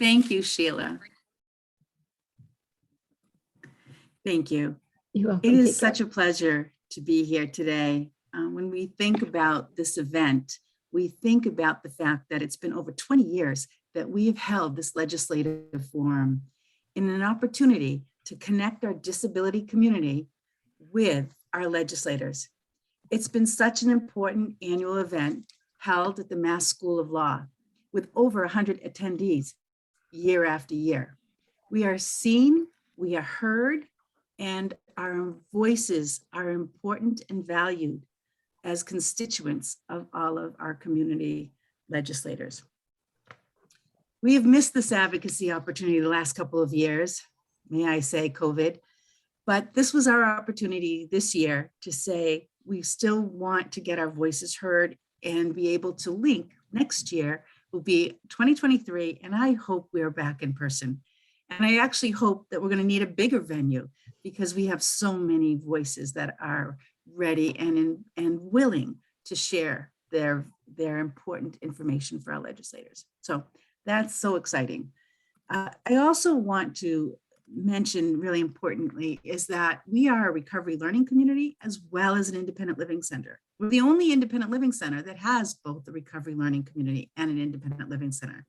Thank you, Sheila. Thank you. You're welcome. It is Take such a pleasure to be here today. When we think about this event, we think about the fact that it's been over 20 years that we have held this legislative forum in an opportunity to connect our disability community with our legislators. It's been such an important annual event held at the Mass School of Law with over 100 attendees year after year. We are seen, we are heard, and our voices are important and valued as constituents of all of our community legislators. We have missed this advocacy opportunity the last couple of years, may I say COVID, but this was our opportunity this year to say we still want to get our voices heard and be able to link. Next year will be 2023, and I hope we're back in person. And I actually hope that we're going to need a bigger venue because we have so many voices that are ready and willing to share their important information for our legislators. So that's so exciting. I also want to mention really importantly is that we are a recovery learning community as well as an independent living center. We're the only independent living center that has both the recovery learning community and an independent living center.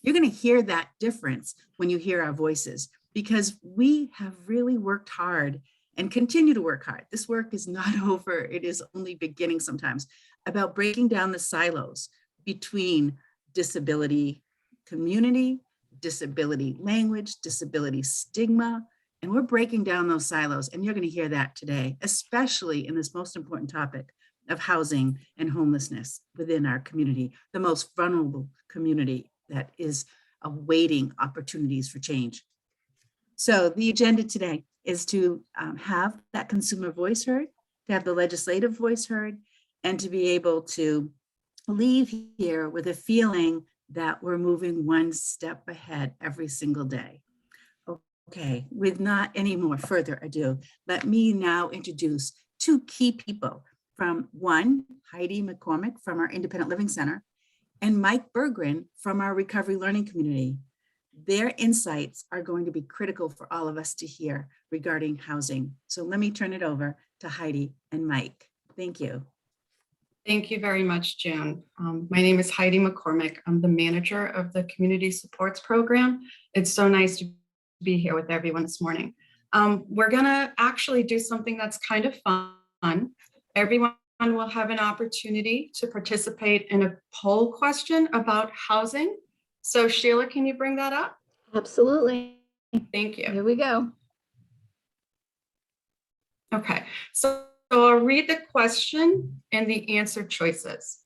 You're going to hear that difference when you hear our voices because we have really worked hard and continue to work hard. This work is not over. It is only beginning sometimes about breaking down the silos between disability community, disability language, disability stigma, and we're breaking down those silos. And you're going to hear that today, especially in this most important topic of housing and homelessness within our community, the most vulnerable community that is awaiting opportunities for change. So the agenda today is to have that consumer voice heard, to have the legislative voice heard, and to be able to leave here with a feeling that we're moving one step ahead every single day. Okay, with not any more further ado, let me now introduce two key people from one, Heidi McCormick from our Independent Living Center, and Mike Berggren from our Recovery Learning Community. Their insights are going to be critical for all of us to hear regarding housing. So let me turn it over to Heidi and Mike. Thank you. Thank you very much, Jan. My name is Heidi McCormick. I'm the manager of the Community Supports Program. It's so nice to be here with everyone this morning. We're gonna actually do something that's kind of fun. Everyone will have an opportunity to participate in a poll question about housing. So Sheila, can you bring that up? Absolutely. Thank you. Here we go. Okay, so I'll read the question and the answer choices.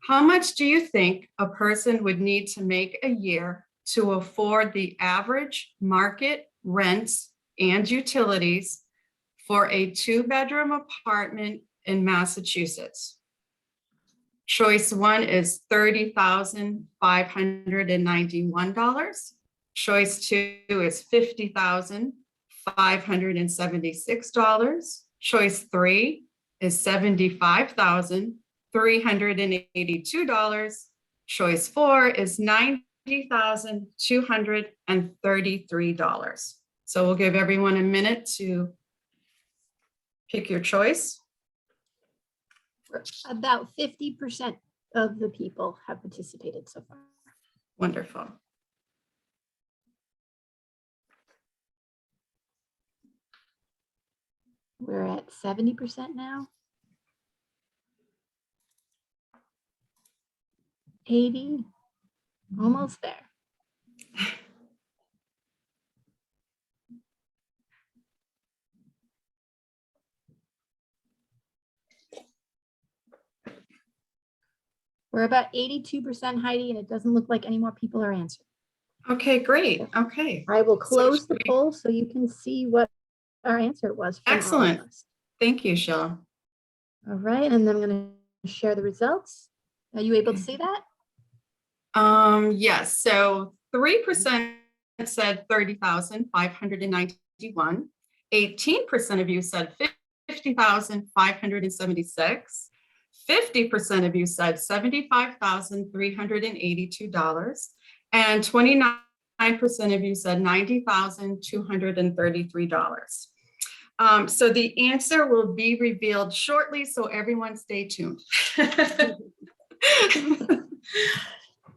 How much do you think a person would need to make a year to afford the average market rents and utilities for a 2-bedroom apartment in Massachusetts? Choice 1 is $30,591. Choice 2 is $50,576. Choice 3 is $75,382. Choice 4 is $90,233. So we'll give everyone a minute to pick your choice. About 50% of the people have participated so far. Wonderful. We're at 70% now. 80, almost there. We're about 82%, Heidi, and it doesn't look like any more people are answering. Okay, great. Okay. I will close the poll so you can see what our answer was. Excellent. Thank you, Sheila. All right, and then I'm going to share the results. Are you able to see that? Yes, so 3% said 30,591. 18% of you said 50,576. 50% of you said $75,382. And 29% of you said $90,233. So the answer will be revealed shortly, so everyone stay tuned.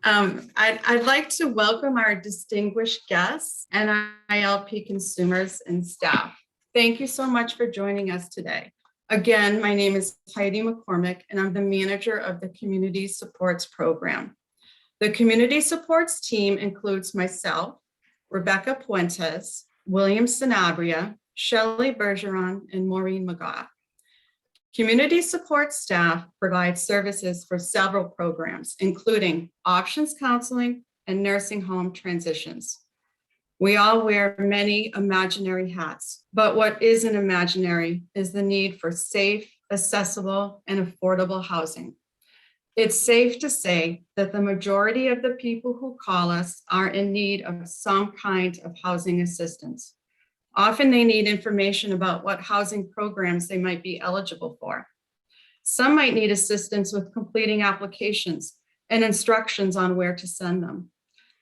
I'd like to welcome our distinguished guests and NILP consumers and staff. Thank you so much for joining us today. Again, my name is Heidi McCormick, and I'm the manager of the Community Supports Program. The Community Supports team includes myself, Rebecca Puentes, William Sanabria, Shelley Bergeron, and Maureen Mckay. Community support staff provides services for several programs, including options counseling and nursing home transitions. We all wear many imaginary hats, but what isn't imaginary is the need for safe, accessible, and affordable housing. It's safe to say that the majority of the people who call us are in need of some kind of housing assistance. Often they need information about what housing programs they might be eligible for. Some might need assistance with completing applications and instructions on where to send them.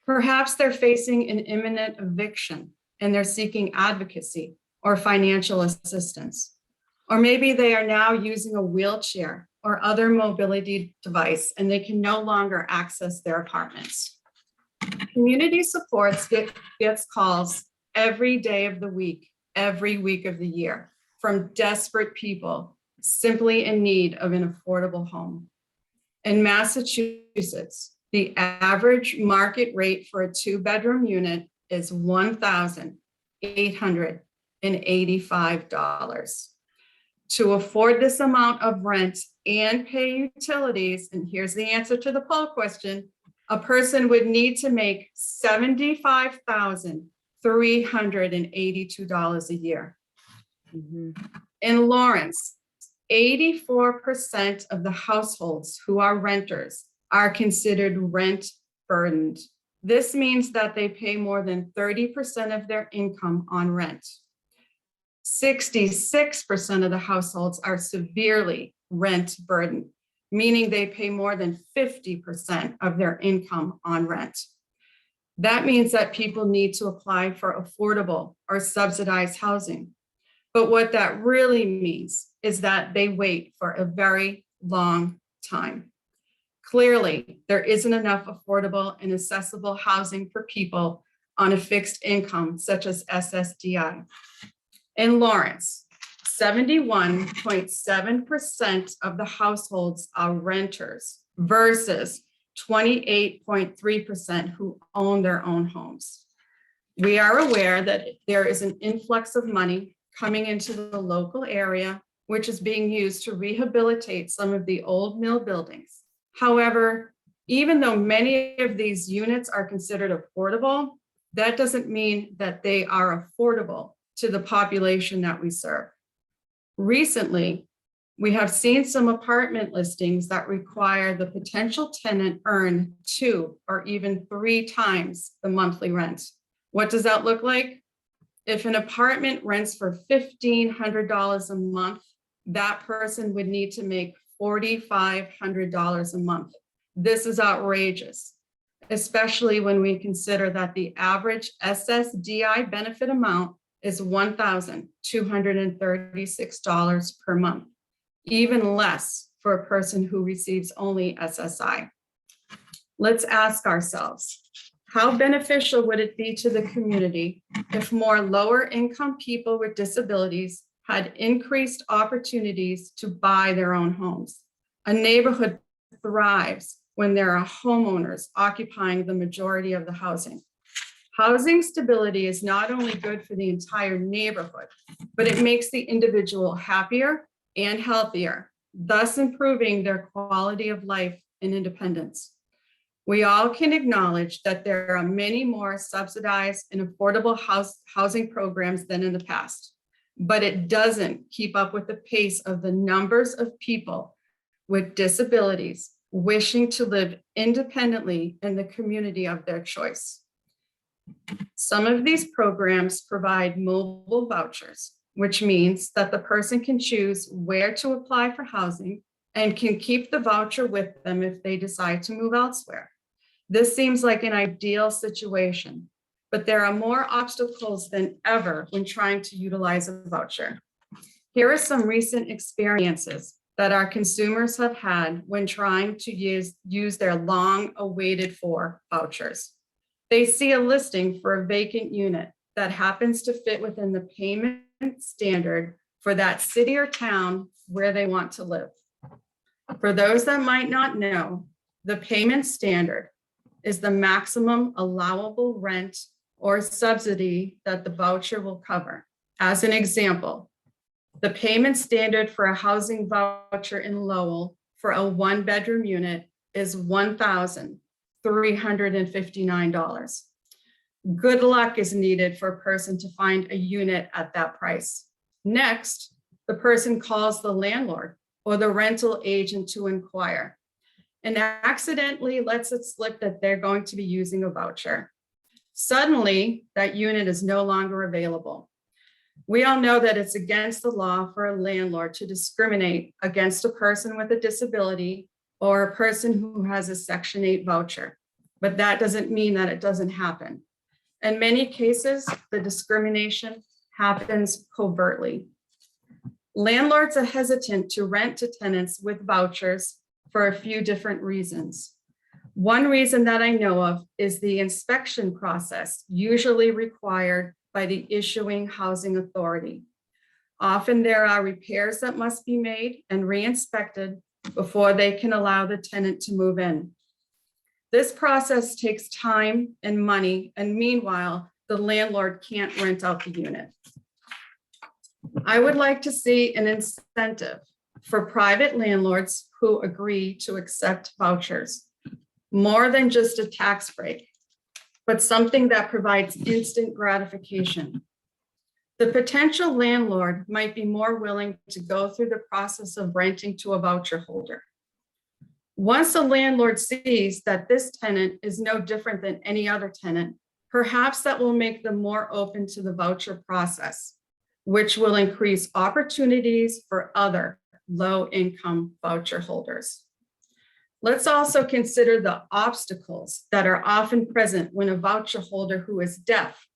Perhaps they're facing an imminent eviction and they're seeking advocacy or financial assistance. Or maybe they are now using a wheelchair or other mobility device and they can no longer access their apartments. Community supports gets calls every day of the week, every week of the year, from desperate people simply in need of an affordable home. In Massachusetts, the average market rate for a 2-bedroom unit is $1,885. To afford this amount of rent and pay utilities, and here's the answer to the poll question, a person would need to make $75,382 a year. In Lawrence, 84% of the households who are renters are considered rent burdened. This means that they pay more than 30% of their income on rent. 66% of the households are severely rent burdened, meaning they pay more than 50% of their income on rent. That means that people need to apply for affordable or subsidized housing. But what that really means is that they wait for a very long time. Clearly, there isn't enough affordable and accessible housing for people on a fixed income, such as SSDI. In Lawrence, 71.7% of the households are renters versus 28.3% who own their own homes. We are aware that there is an influx of money coming into the local area, which is being used to rehabilitate some of the old mill buildings. However, even though many of these units are considered affordable, that doesn't mean that they are affordable to the population that we serve. Recently, we have seen some apartment listings that require the potential tenant earn 2 or even 3 times the monthly rent. What does that look like? If an apartment rents for $1,500 a month, that person would need to make $4,500 a month. This is outrageous, especially when we consider that the average SSDI benefit amount is $1,236 per month, even less for a person who receives only SSI. Let's ask ourselves, how beneficial would it be to the community if more lower income people with disabilities had increased opportunities to buy their own homes? A neighborhood thrives when there are homeowners occupying the majority of the housing. Housing stability is not only good for the entire neighborhood, but it makes the individual happier and healthier, thus improving their quality of life and independence. We all can acknowledge that there are many more subsidized and affordable housing programs than in the past, but it doesn't keep up with the pace of the numbers of people with disabilities wishing to live independently in the community of their choice. Some of these programs provide mobile vouchers, which means that the person can choose where to apply for housing and can keep the voucher with them if they decide to move elsewhere. This seems like an ideal situation, but there are more obstacles than ever when trying to utilize a voucher. Here are some recent experiences that our consumers have had when trying to use their long awaited for vouchers. They see a listing for a vacant unit that happens to fit within the payment standard for that city or town where they want to live. For those that might not know, the payment standard is the maximum allowable rent or subsidy that the voucher will cover. As an example, the payment standard for a housing voucher in Lowell for a 1-bedroom unit is $1,359. Good luck is needed for a person to find a unit at that price. Next, the person calls the landlord or the rental agent to inquire and accidentally lets it slip that they're going to be using a voucher. Suddenly, that unit is no longer available. We all know that it's against the law for a landlord to discriminate against a person with a disability or a person who has a Section 8 voucher, but that doesn't mean that it doesn't happen. In many cases, the discrimination happens covertly. Landlords are hesitant to rent to tenants with vouchers for a few different reasons. One reason that I know of is the inspection process usually required by the issuing housing authority. Often there are repairs that must be made and re-inspected before they can allow the tenant to move in. This process takes time and money, and meanwhile, the landlord can't rent out the unit. I would like to see an incentive for private landlords who agree to accept vouchers, more than just a tax break, but something that provides instant gratification. The potential landlord might be more willing to go through the process of renting to a voucher holder. Once a landlord sees that this tenant is no different than any other tenant, perhaps that will make them more open to the voucher process, which will increase opportunities for other low-income voucher holders. Let's also consider the obstacles that are often present when a voucher holder who is deaf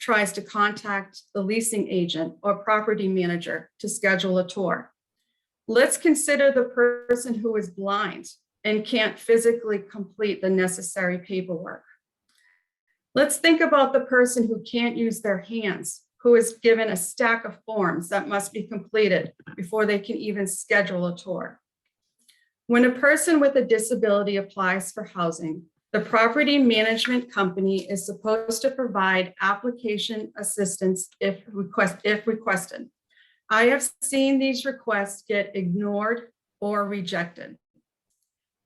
tries to contact the leasing agent or property manager to schedule a tour. Let's consider the person who is blind and can't physically complete the necessary paperwork. Let's think about the person who can't use their hands, who is given a stack of forms that must be completed before they can even schedule a tour. When a person with a disability applies for housing, the property management company is supposed to provide application assistance if requested. I have seen these requests get ignored or rejected.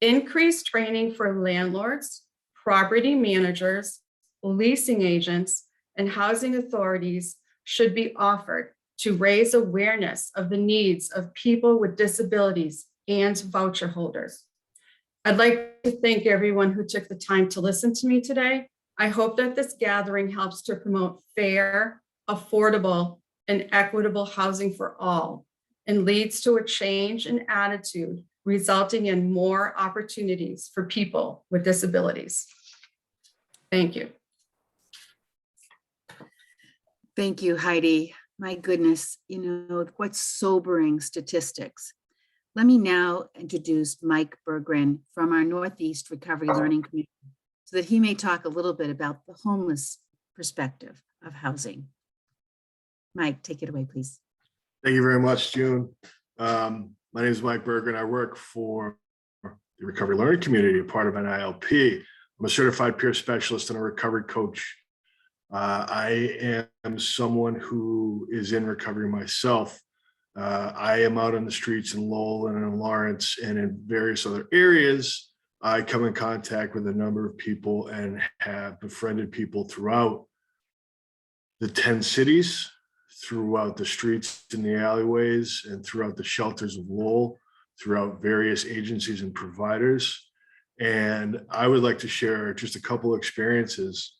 Increased training for landlords, property managers, leasing agents, and housing authorities should be offered to raise awareness of the needs of people with disabilities and voucher holders. I'd like to thank everyone who took the time to listen to me today. I hope that this gathering helps to promote fair, affordable, and equitable housing for all, and leads to a change in attitude, resulting in more opportunities for people with disabilities. Thank you. Thank you, Heidi. My goodness, what's sobering statistics. Let me now introduce Mike Berggren from our Northeast Recovery Learning Community so that he may talk a little bit about the homeless perspective of housing. Mike, take it away, please. Thank you very much, June. My name is Mike Berggren. I work for the Recovery Learning Community, a part of NILP. I'm a certified peer specialist and a recovery coach. I am someone who is in recovery myself. I am out on the streets in Lowell and in Lawrence and in various other areas. I come in contact with a number of people and have befriended people throughout the 10 cities, throughout the streets and the alleyways, and throughout the shelters of Lowell, throughout various agencies and providers. And I would like to share just a couple of experiences,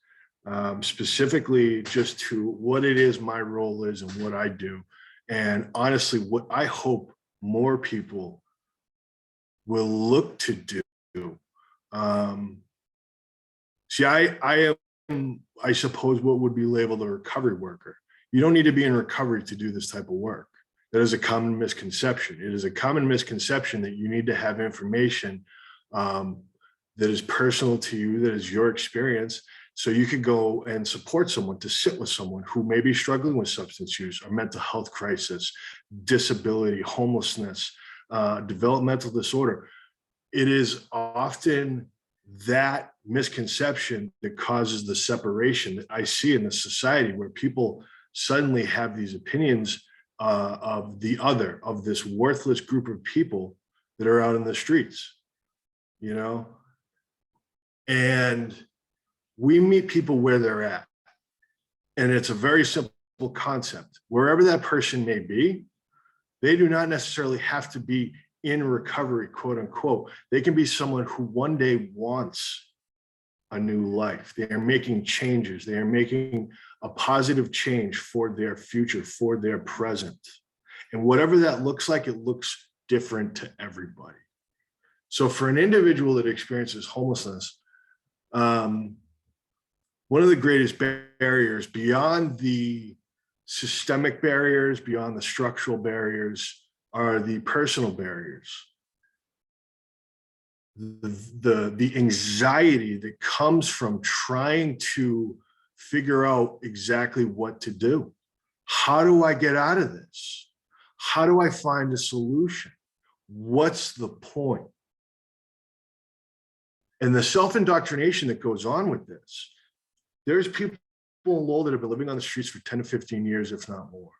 specifically just to what it is my role is and what I do. And honestly, what I hope more people will look to do See, I am, I suppose, what would be labeled a recovery worker. You don't need to be in recovery to do this type of work. That is a common misconception. It is a common misconception that you need to have information that is personal to you, that is your experience, so you could go and support someone, to sit with someone who may be struggling with substance use or mental health crisis, disability, homelessness, developmental disorder. It is often that misconception that causes the separation that I see in the society, where people suddenly have these opinions of the other, of this worthless group of people that are out in the streets, you know? And we meet people where they're at. And it's a very simple concept. Wherever that person may be, they do not necessarily have to be in recovery, quote unquote. They can be someone who one day wants a new life. They are making changes. They are making a positive change for their future, for their present. And whatever that looks like, it looks different to everybody. So for an individual that experiences homelessness, one of the greatest barriers, beyond the systemic barriers, beyond the structural barriers, are the personal barriers. The anxiety that comes from trying to figure out exactly what to do. How do I get out of this? How do I find a solution? What's the point? And the self-indoctrination that goes on with this. There's people in Lowell that have been living on the streets for 10 to 15 years, if not more.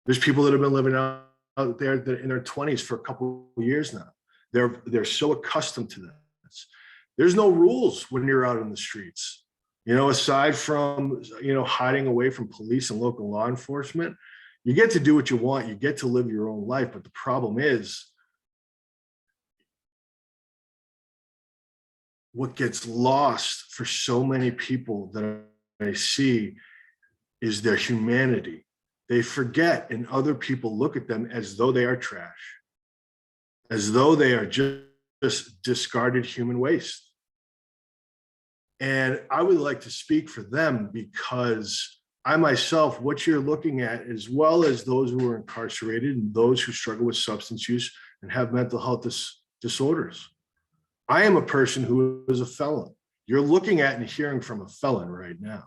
There's people that have been living out there in their 20s for a couple of years now. They're so accustomed to this. There's no rules when you're out in the streets. You know, aside from, you know, hiding away from police and local law enforcement, you get to do what you want. You get to live your own life. But the problem is, what gets lost for so many people that I see is their humanity. They forget, and other people look at them as though they are trash, as though they are just discarded human waste. And I would like to speak for them, because I myself, what you're looking at, as well as those who are incarcerated and those who struggle with substance use and have mental health disorders. I am a person who is a felon. You're looking at and hearing from a felon right now.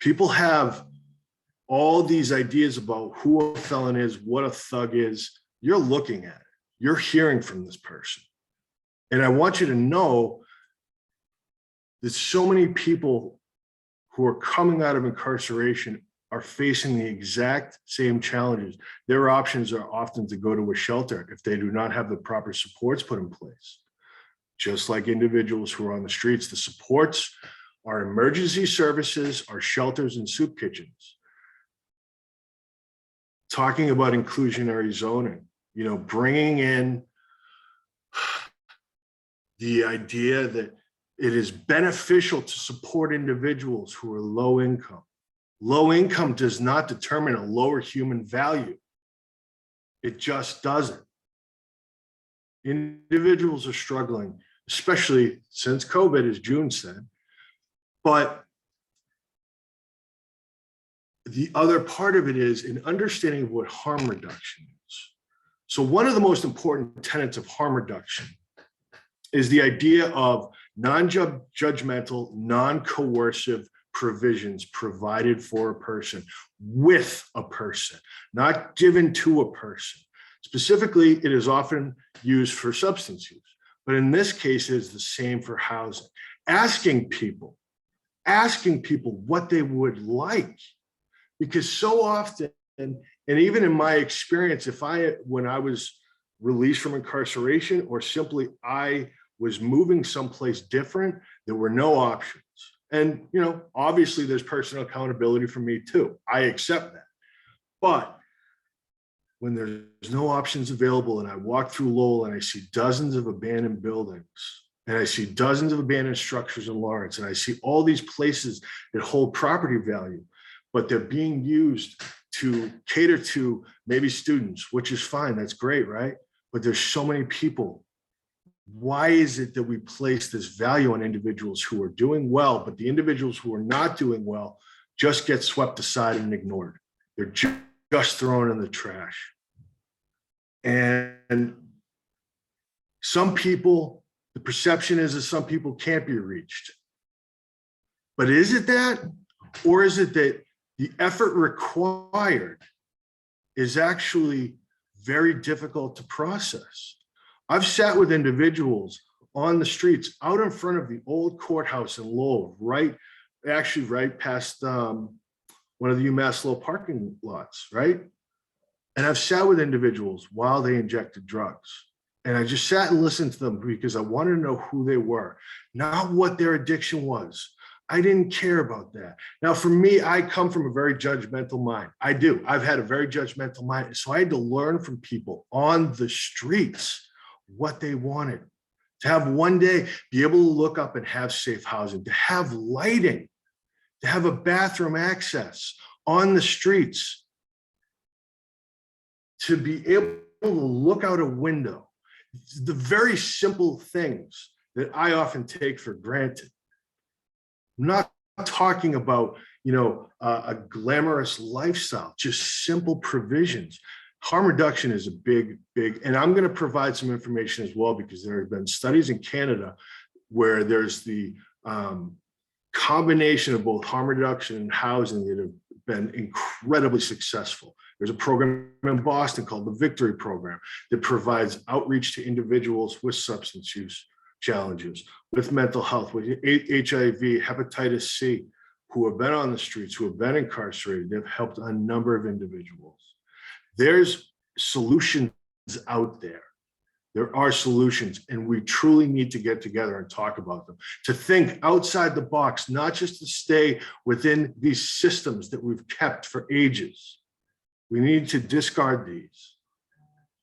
People have all these ideas about who a felon is, what a thug is. You're looking at it. You're hearing from this person. And I want you to know that so many people who are coming out of incarceration are facing the exact same challenges. Their options are often to go to a shelter if they do not have the proper supports put in place. Just like individuals who are on the streets, the supports are emergency services, are shelters and soup kitchens. Talking about inclusionary zoning, you know, bringing in the idea that it is beneficial to support individuals who are low income. Low income does not determine a lower human value. It just doesn't. Individuals are struggling, especially since COVID, as June said. But the other part of it is an understanding of what harm reduction is. So one of the most important tenets of harm reduction is the idea of non-judgmental, non-coercive provisions provided for a person, with a person, not given to a person. Specifically, it is often used for substance use, but in this case, it is the same for housing. Asking people what they would like, because so often, and even in my experience, when I was released from incarceration, or simply I was moving someplace different, there were no options. And, you know, obviously there's personal accountability for me too. I accept that. But when there's no options available, and I walk through Lowell and I see dozens of abandoned buildings, and I see dozens of abandoned structures in Lawrence, and I see all these places that hold property value, but they're being used to cater to maybe students, which is fine, that's great, right? But there's so many people why is it that we place this value on individuals who are doing well, but the individuals who are not doing well just get swept aside and ignored? They're just thrown in the trash. And some people, the perception is that some people can't be reached. But is it that? Or is it that the effort required is actually very difficult to process? I've sat with individuals on the streets out in front of the old courthouse in Lowell, right past one of the UMass Lowell parking lots, right? And I've sat with individuals while they injected drugs. And I just sat and listened to them because I wanted to know who they were, not what their addiction was. I didn't care about that. Now, for me, I come from a very judgmental mind. I do. I've had a very judgmental mind. So I had to learn from people on the streets what they wanted. To have one day be able to look up and have safe housing, to have lighting, to have a bathroom access on the streets, to be able to look out a window. The very simple things that I often take for granted. I'm not talking about, a glamorous lifestyle, just simple provisions. Harm reduction is a big, and I'm going to provide some information as well, because there have been studies in Canada where there's the combination of both harm reduction and housing that have been incredibly successful. There's a program in Boston called the Victory Program that provides outreach to individuals with substance use challenges, with mental health, with HIV, hepatitis C, who have been on the streets, who have been incarcerated. They've helped a number of individuals. There's solutions out there. There are solutions, and we truly need to get together and talk about them, to think outside the box, not just to stay within these systems that we've kept for ages. We need to discard these.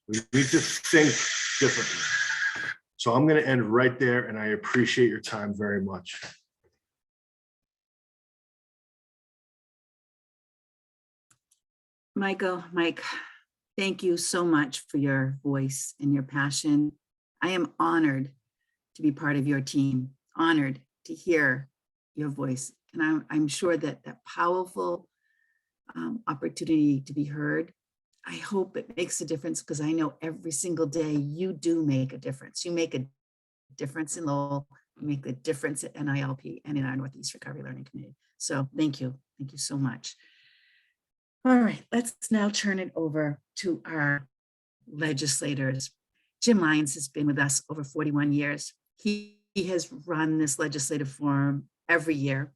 We need to think differently. So I'm going to end right there, and I appreciate your time very much. Mike, thank you so much for your voice and your passion. I am honored to be part of your team, honored to hear your voice. And I'm sure that that powerful opportunity to be heard, I hope it makes a difference, because I know every single day you do make a difference. You make a difference in Lowell, you make a difference at NILP and in our Northeast Recovery Learning Community. So thank you. Thank you so much. All right, let's now turn it over to our legislators. Jim Lyons has been with us over 41 years. He has run this legislative forum every year,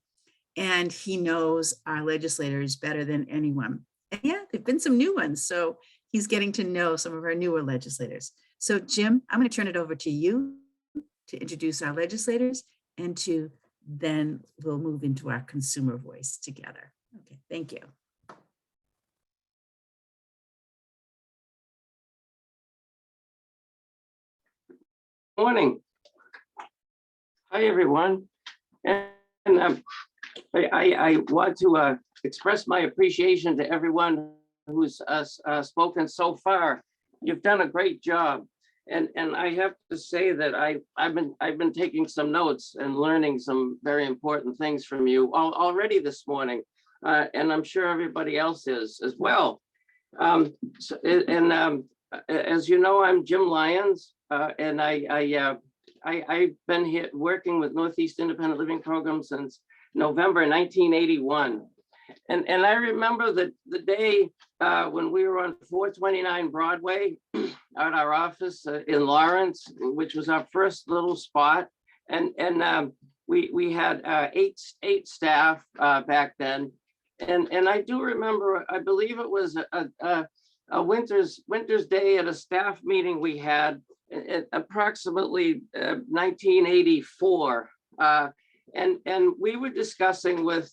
and he knows our legislators better than anyone. And yeah, there've been some new ones, so he's getting to know some of our newer legislators. So Jim, I'm going to turn it over to you to introduce our legislators, and then we'll move into our consumer voice together. Okay, thank you. Morning. Hi, everyone. And I want to express my appreciation to everyone who's spoken so far. You've done a great job. And I have to say that I've been taking some notes and learning some very important things from you already this morning. And I'm sure everybody else is as well. As you know, I'm Jim Lyons. And I've been here working with Northeast Independent Living Program since November 1981. And I remember the day when we were on 429 Broadway at our office in Lawrence, which was our first little spot. And we had eight staff back then. And I do remember, I believe it was a winter's day at a staff meeting we had at approximately 1984. And we were discussing with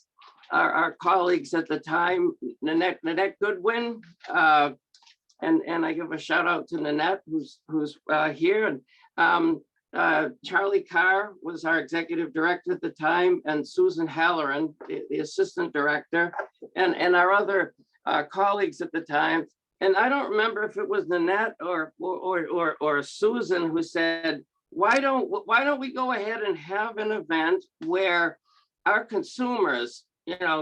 our colleagues at the time, Nanette Goodwin, and I give a shout out to Nanette, who's here. And Charlie Carr was our executive director at the time, and Susan Halloran, the assistant director, and our other colleagues at the time. And I don't remember if it was Nanette or Susan who said, why don't we go ahead and have an event where our consumers,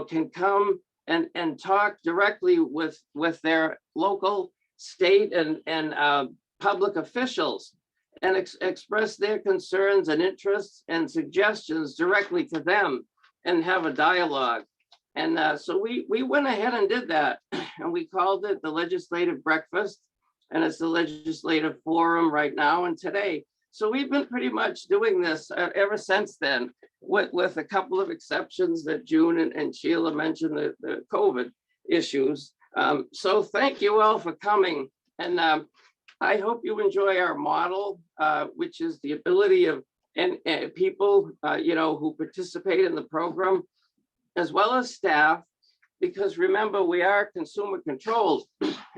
can come and talk directly with their local, state, and public officials, and express their concerns and interests and suggestions directly to them, and have a dialogue. And so we went ahead and did that, and we called it the Legislative Breakfast, and it's the Legislative Forum right now and today. So we've been pretty much doing this ever since then, with a couple of exceptions that June and Sheila mentioned, the COVID issues. So thank you all for coming. And I hope you enjoy our model, which is the ability of people, who participate in the program, as well as staff, because remember, we are consumer controlled.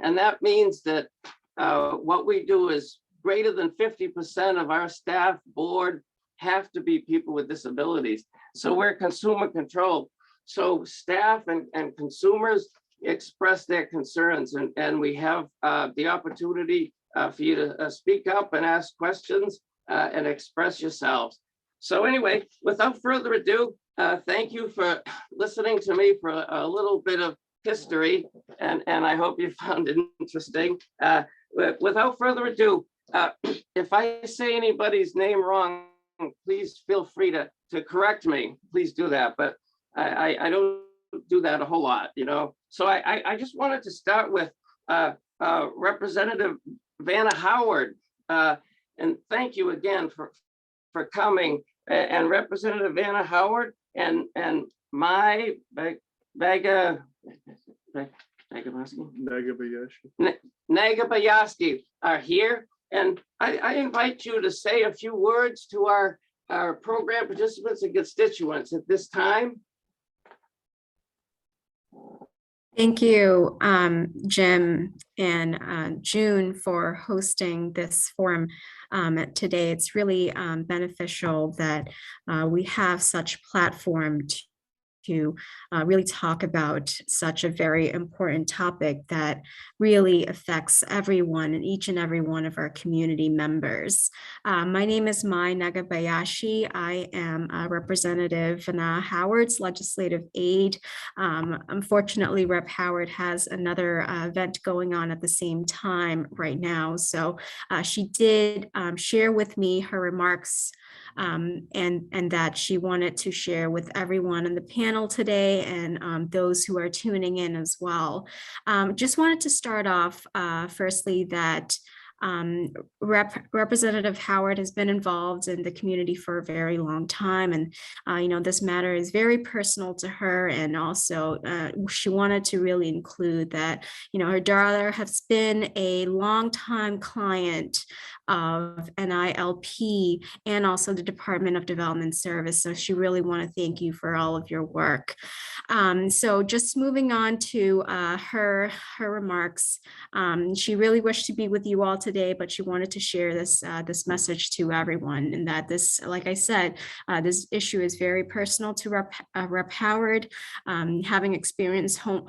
And that means that what we do is greater than 50% of our staff board have to be people with disabilities. So we're consumer controlled. So staff and consumers express their concerns, and we have the opportunity for you to speak up and ask questions and express yourselves. So anyway, without further ado, thank you for listening to me for a little bit of history, and I hope you found it interesting. Without further ado, if I say anybody's name wrong, please feel free to correct me. Please do that, but I don't do that a whole lot, So I just wanted to start with Representative Vanna Howard, and thank you again for coming. And Representative Vanna Howard and my Nagabayaski are here, and I invite you to say a few words to our program participants and constituents at this time. Thank you, Jim and June, for hosting this forum today. It's really beneficial that we have such platform to really talk about such a very important topic that really affects everyone and each and every one of our community members. My name is Mai Nagabayashi. I am Representative Vanna Howard's legislative aide. Unfortunately, Rep. Howard has another event going on at the same time right now. So she did share with me her remarks and that she wanted to share with everyone on the panel today and those who are tuning in as well. Just wanted to start off firstly that Representative Howard has been involved in the community for a very long time, and this matter is very personal to her, and also she wanted to really include that her daughter has been a longtime client of NILP and also the Department of Development Service. So she really want to thank you for all of your work. So just moving on to her remarks, she really wished to be with you all today, but she wanted to share this message to everyone, and that this, like I said, this issue is very personal to Rep. Howard, having experienced home.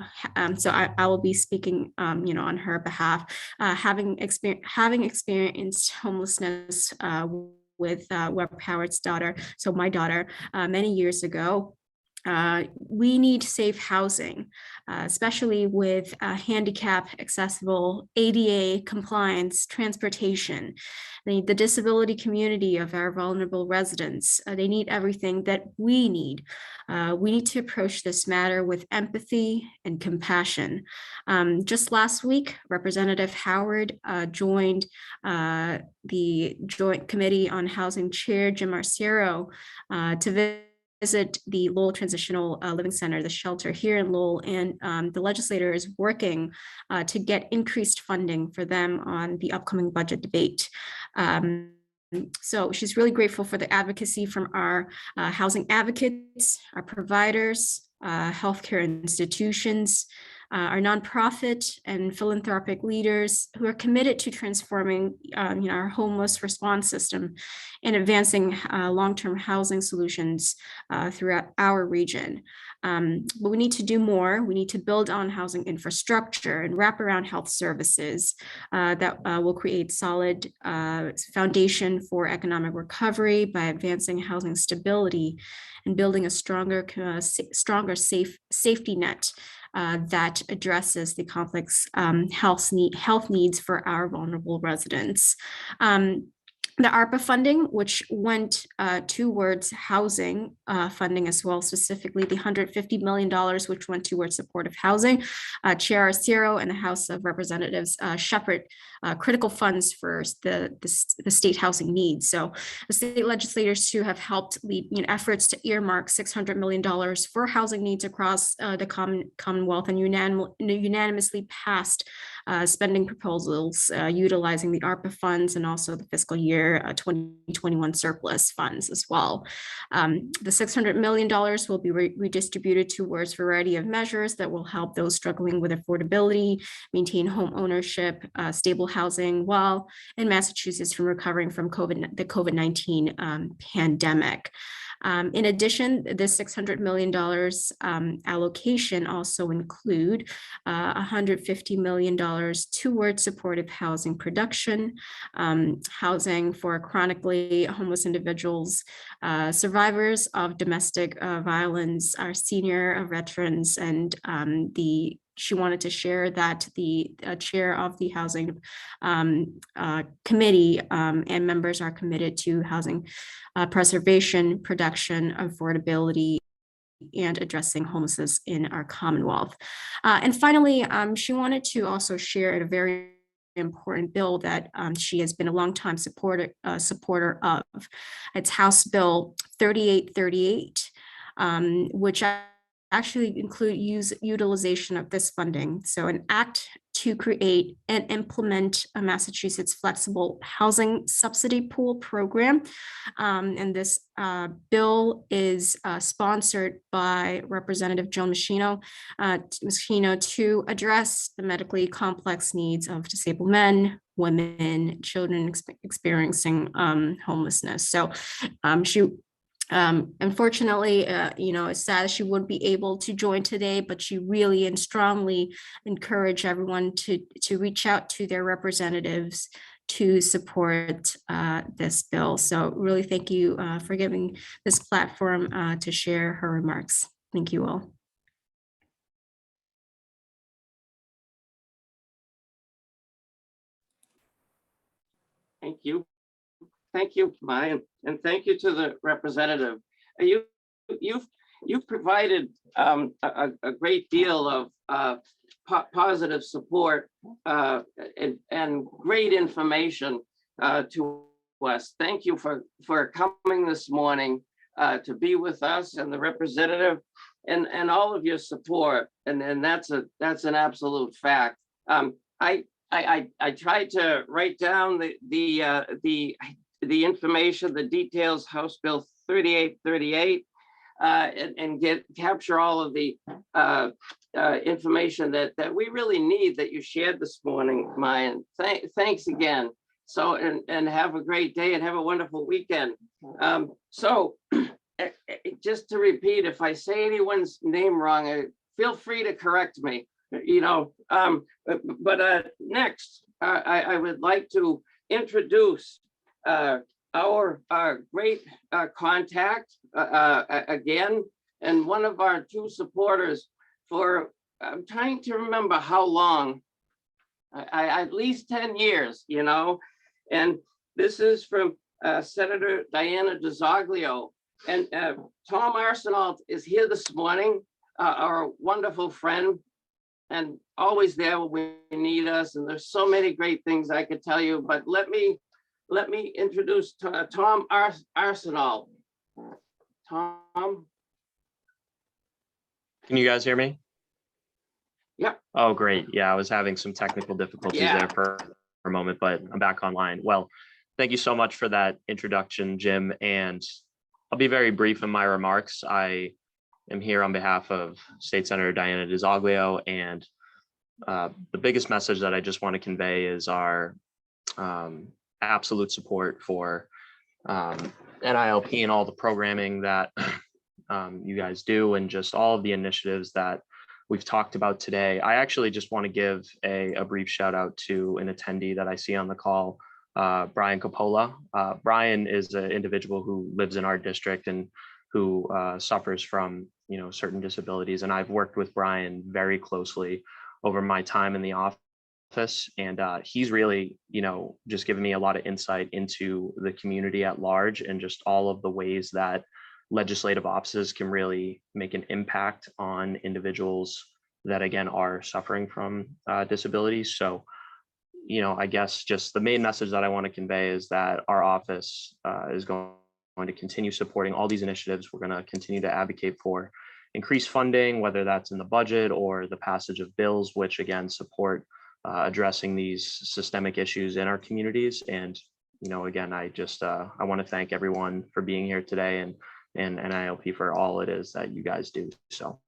So I will be speaking, on her behalf, having experienced homelessness with Rep. Howard's daughter, so my daughter, many years ago. We need safe housing, especially with handicap accessible, ADA compliance, transportation. The disability community of our vulnerable residents, they need everything that we need. We need to approach this matter with empathy and compassion. Just last week, Representative Howard joined the Joint Committee on Housing Chair Jim Arciero to visit the Lowell Transitional Living Center, the shelter here in Lowell, and the legislator is working to get increased funding for them on the upcoming budget debate. So she's really grateful for the advocacy from our housing advocates, our providers, healthcare institutions, our nonprofit and philanthropic leaders who are committed to transforming our homeless response system and advancing long-term housing solutions throughout our region. But we need to do more. We need to build on housing infrastructure and wraparound health services that will create solid foundation for economic recovery by advancing housing stability and building a stronger safety net that addresses the complex health needs for our vulnerable residents. The ARPA funding, which went towards housing funding as well, specifically the $150 million, which went towards supportive housing. Chair Arcero and the House of Representatives shepherd critical funds for the state housing needs. So the state legislators too have helped lead efforts to earmark $600 million for housing needs across the Commonwealth and unanimously passed spending proposals utilizing the ARPA funds and also the fiscal year 2021 surplus funds as well. The $600 million will be redistributed towards a variety of measures that will help those struggling with affordability, maintain home ownership, stable housing, while in Massachusetts from recovering from the COVID-19 pandemic. In addition, this $600 million allocation also include $150 million towards supportive housing production, housing for chronically homeless individuals, survivors of domestic violence, our senior veterans, and she wanted to share that the chair of the housing committee and members are committed to housing preservation, production, affordability, and addressing homelessness in our Commonwealth. And finally, she wanted to also share a very important bill that she has been a longtime supporter of. It's House Bill 3838, which actually include utilization of this funding. So an act to create and implement a Massachusetts flexible housing subsidy pool program. And this bill is sponsored by Representative Joan Machino to address the medically complex needs of disabled men, women, children experiencing homelessness. So she unfortunately, it's sad she wouldn't be able to join today, but she really and strongly encourage everyone to reach out to their representatives to support this bill. So really thank you for giving this platform to share her remarks. Thank you all. Thank you. Thank you, Maya, and thank you to the representative. You've provided a great deal of positive support and great information to us. Thank you for coming this morning to be with us and the representative and all of your support. And that's an absolute fact. I tried to write down the information, the details, House Bill 3838, and capture all of the information that we really need that you shared this morning, Maya. Thanks again. So, and have a great day and have a wonderful weekend. So just to repeat, if I say anyone's name wrong, feel free to correct me, but next, I would like to introduce our great contact again, and one of our two supporters for, I'm trying to remember how long, at least 10 years, and this is from Senator Diana DiZoglio, and Tom Arsenault is here this morning, our wonderful friend, and always there when we need us, and there's so many great things I could tell you, but let me introduce Tom Arsenault. Tom? Can you guys hear me? Yep. Oh, great. Yeah, I was having some technical difficulties there for a moment, but I'm back online. Well, thank you so much for that introduction, Jim. And I'll be very brief in my remarks. I am here on behalf of State Senator Diana DiZoglio and the biggest message that I just want to convey is our absolute support for NILP and all the programming that you guys do, and just all of the initiatives that we've talked about today. I actually just want to give a brief shout out to an attendee that I see on the call, Brian Coppola. Brian is an individual who lives in our district and who suffers from certain disabilities, and I've worked with Brian very closely over my time in the office, and he's really just given me a lot of insight into the community at large and just all of the ways that legislative offices can really make an impact on individuals that again are suffering from disabilities. So I guess just the main message that I want to convey is that our office is going to continue supporting all these initiatives. We're going to continue to advocate for increased funding, whether that's in the budget or the passage of bills, which again support addressing these systemic issues in our communities. And again, I want to thank everyone for being here today and NILP for all it is that you guys do. So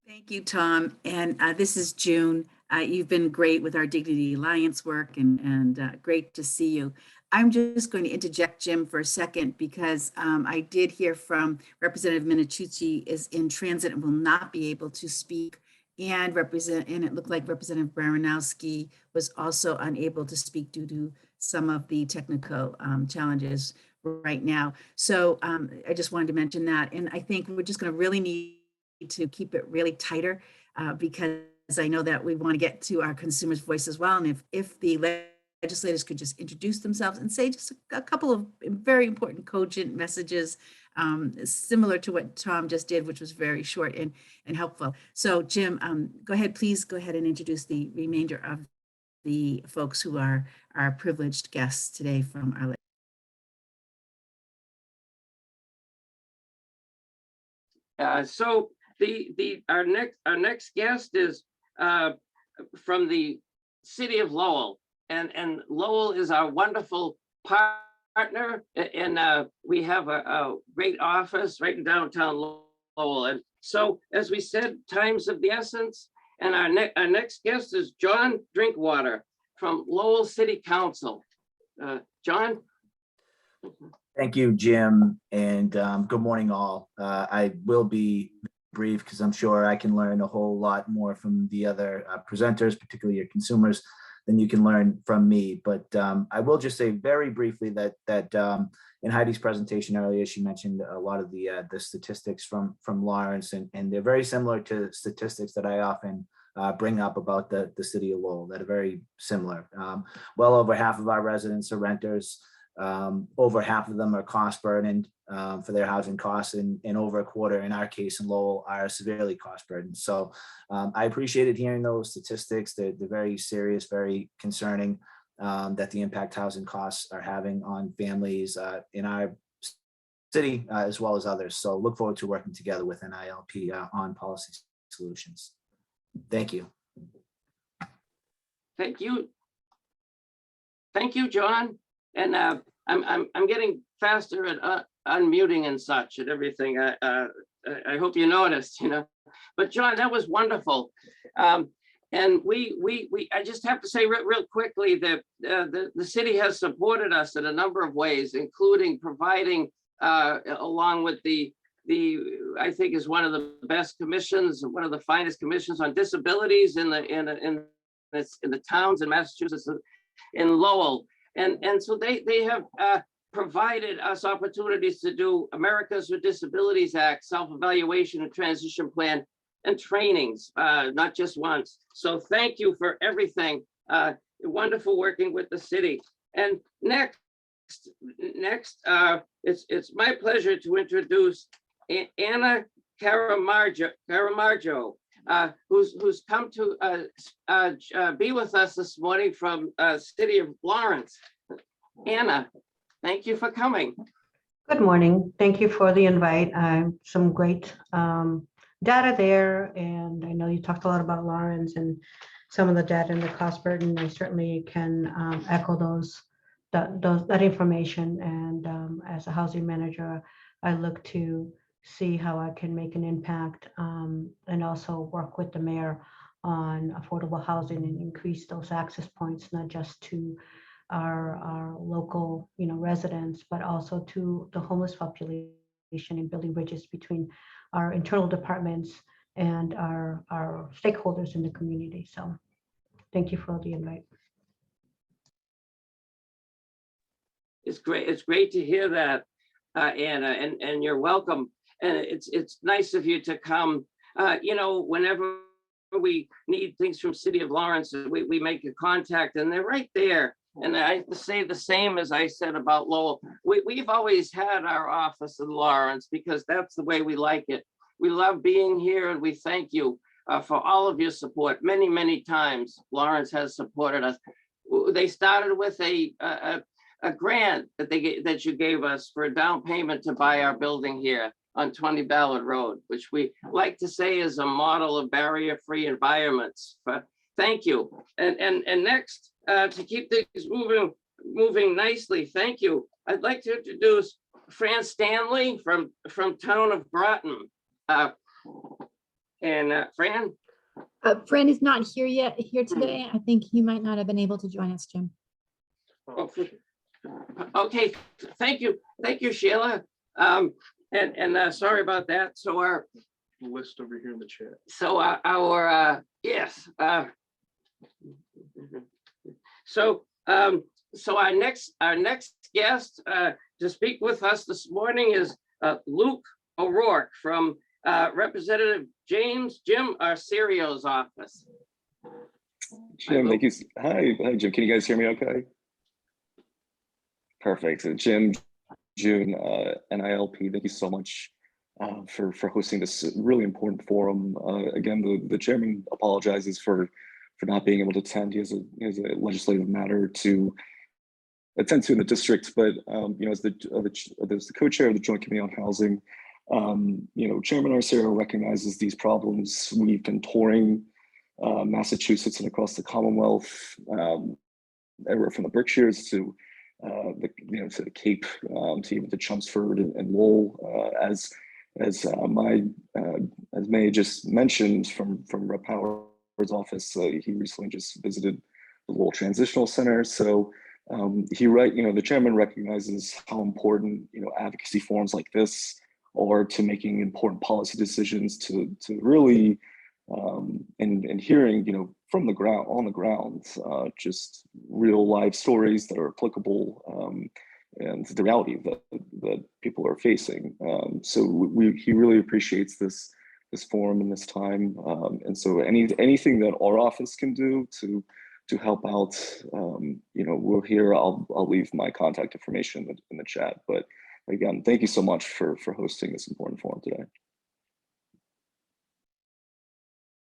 Thank you, Tom. And this is June. You've been great with our Dignity Alliance work, and great to see you. I'm just going to interject, Jim, for a second, because I did hear from Representative Minicucci is in transit and will not be able to speak, and it looked like Representative Baranowski was also unable to speak due to some of the technical challenges right now. So I just wanted to mention that. And I think we're just going to really need to keep it really tighter because I know that we want to get to our consumers' voice as well. And if the legislators could just introduce themselves and say just a couple of very important cogent messages, similar to what Tom just did, which was very short and helpful. So Jim, please go ahead and introduce the remainder of the folks who are our privileged guests today from our So our next guest is from the city of Lowell, and Lowell is our wonderful partner, and we have a great office right in downtown Lowell. And so, as we said, time's of the essence. And our next guest is John Drinkwater from Lowell City Council. John. Thank you, Jim, and good morning, all. I will be brief because I'm sure I can learn a whole lot more from the other presenters, particularly your consumers, than you can learn from me. But I will just say very briefly that in Heidi's presentation earlier, she mentioned a lot of the statistics from Lawrence, and they're very similar to statistics that I often bring up about the city of Lowell that are very similar. Well over half of our residents are renters. Over half of them are cost burdened for their housing costs, and over a quarter in our case in Lowell are severely cost burdened. So I appreciated hearing those statistics. They're very serious, very concerning that the impact housing costs are having on families in our city as well as others. So look forward to working together with NILP on policy solutions. Thank you. Thank you. Thank you, John. And I'm getting faster at unmuting and such and everything. I hope you noticed, But John, that was wonderful. And I just have to say real quickly that the city has supported us in a number of ways, including providing, along with the I think is one of the best commissions, one of the finest commissions on disabilities in the towns in Massachusetts, in Lowell. And so they have provided us opportunities to do Americans with Disabilities Act, self-evaluation and transition plan, and trainings, not just once. So thank you for everything. Wonderful working with the city. And next, it's my pleasure to introduce Anna Caramarjo, who's come to be with us this morning from city of Lawrence. Anna, thank you for coming. Good morning. Thank you for the invite. Some great data there, and I know you talked a lot about Lawrence and some of the data and the cost burden. I certainly can echo that information. And as a housing manager, I look to see how I can make an impact and also work with the mayor on affordable housing and increase those access points, not just to our local, residents, but also to the homeless population, and building bridges between our internal departments and our stakeholders in the community. So thank you for the invite. It's great. It's great to hear that, Anna, and you're welcome. And it's nice of you to come. Whenever we need things from City of Lawrence, we make a contact, and they're right there. And I have to say the same as I said about Lowell. We've always had our office in Lawrence because that's the way we like it. We love being here, and we thank you for all of your support. Many, many times Lawrence has supported us. They started with a grant that you gave us for a down payment to buy our building here on 20 Ballard Road, which we like to say is a model of barrier-free environments. But thank you. And next, to keep things moving nicely, thank you. I'd like to introduce Fran Stanley from town of Groton. Fran? Fran is not here today. I think he might not have been able to join us, Jim. Okay, thank you, Sheila. Sorry about that. So our List over here in the chat. So our next guest to speak with us this morning is Luke O'Rourke from Representative Jim Arcerio's office. Jim, thank you. Hi, Jim. Can you guys hear me okay? Perfect. So June, NILP, thank you so much for hosting this really important forum. Again, the chairman apologizes for not being able to attend. He has a legislative matter to attend to in the district, but as the co-chair of the Joint Committee on Housing, Chairman Arcerio recognizes these problems. We've been touring Massachusetts and across the Commonwealth, everywhere from the Berkshires to the Cape, to even to Chelmsford and Lowell, as May just mentioned from Rep. Howard's office. He recently just visited the Lowell Transitional Center. So the chairman recognizes how important advocacy forums like this are to making important policy decisions, to really and hearing from the ground, on the ground, just real life stories that are applicable and the reality that people are facing. So he really appreciates this forum and this time, and so anything that our office can do to help out, we're here. I'll leave my contact information in the chat. But again, thank you so much for hosting this important forum today.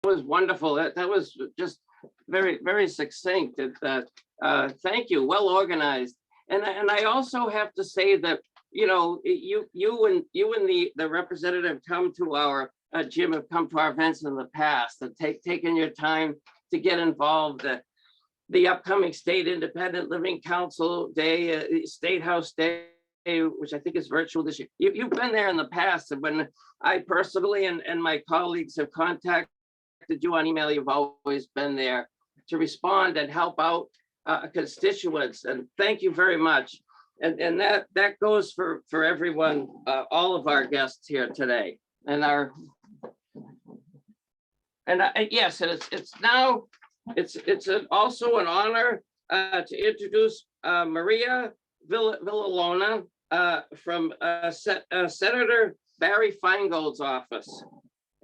Was wonderful. That was just very, very succinct. Thank you. Well organized. And I also have to say that you and the representative come to our Jim have come to our events in the past, and taken your time to get involved. The upcoming State Independent Living Council Day, State House Day, which I think is virtual this year. You've been there in the past, and when I personally and my colleagues have contacted you on email, you've always been there to respond and help out constituents, and thank you very much. And that goes for everyone, all of our guests here today, yes, and it's also an honor to introduce Maria Villalona from Senator Barry Feingold's office.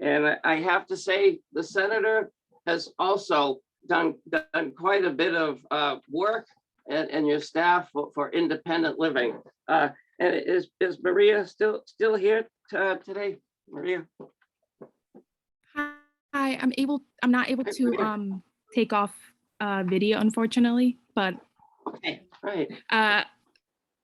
And I have to say, the senator has also done quite a bit of work, and your staff for independent living. And is Maria still here today, Maria? Hi, I'm not able to take off video, unfortunately, but okay, right.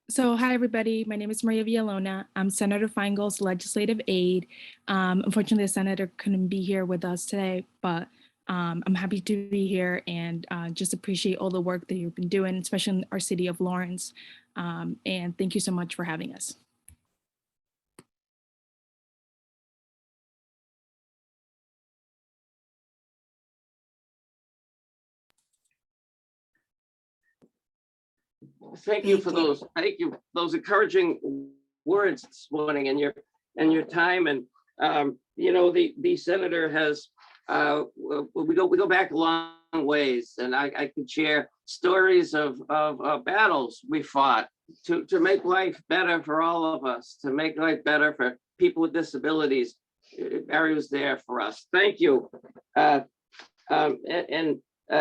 So hi, everybody. My name is Maria Villalona. I'm Senator Feingold's legislative aide. Unfortunately, the senator couldn't be here with us today, but I'm happy to be here and just appreciate all the work that you've been doing, especially in our city of Lawrence. And thank you so much for having us. Thank you Thank for you. those. Thank you. Those encouraging words this morning and your time. And you know, the senator has we go back a long ways, and I could share stories of battles we fought to make life better for all of us, to make life better for people with disabilities. Barry was there for us. Thank you.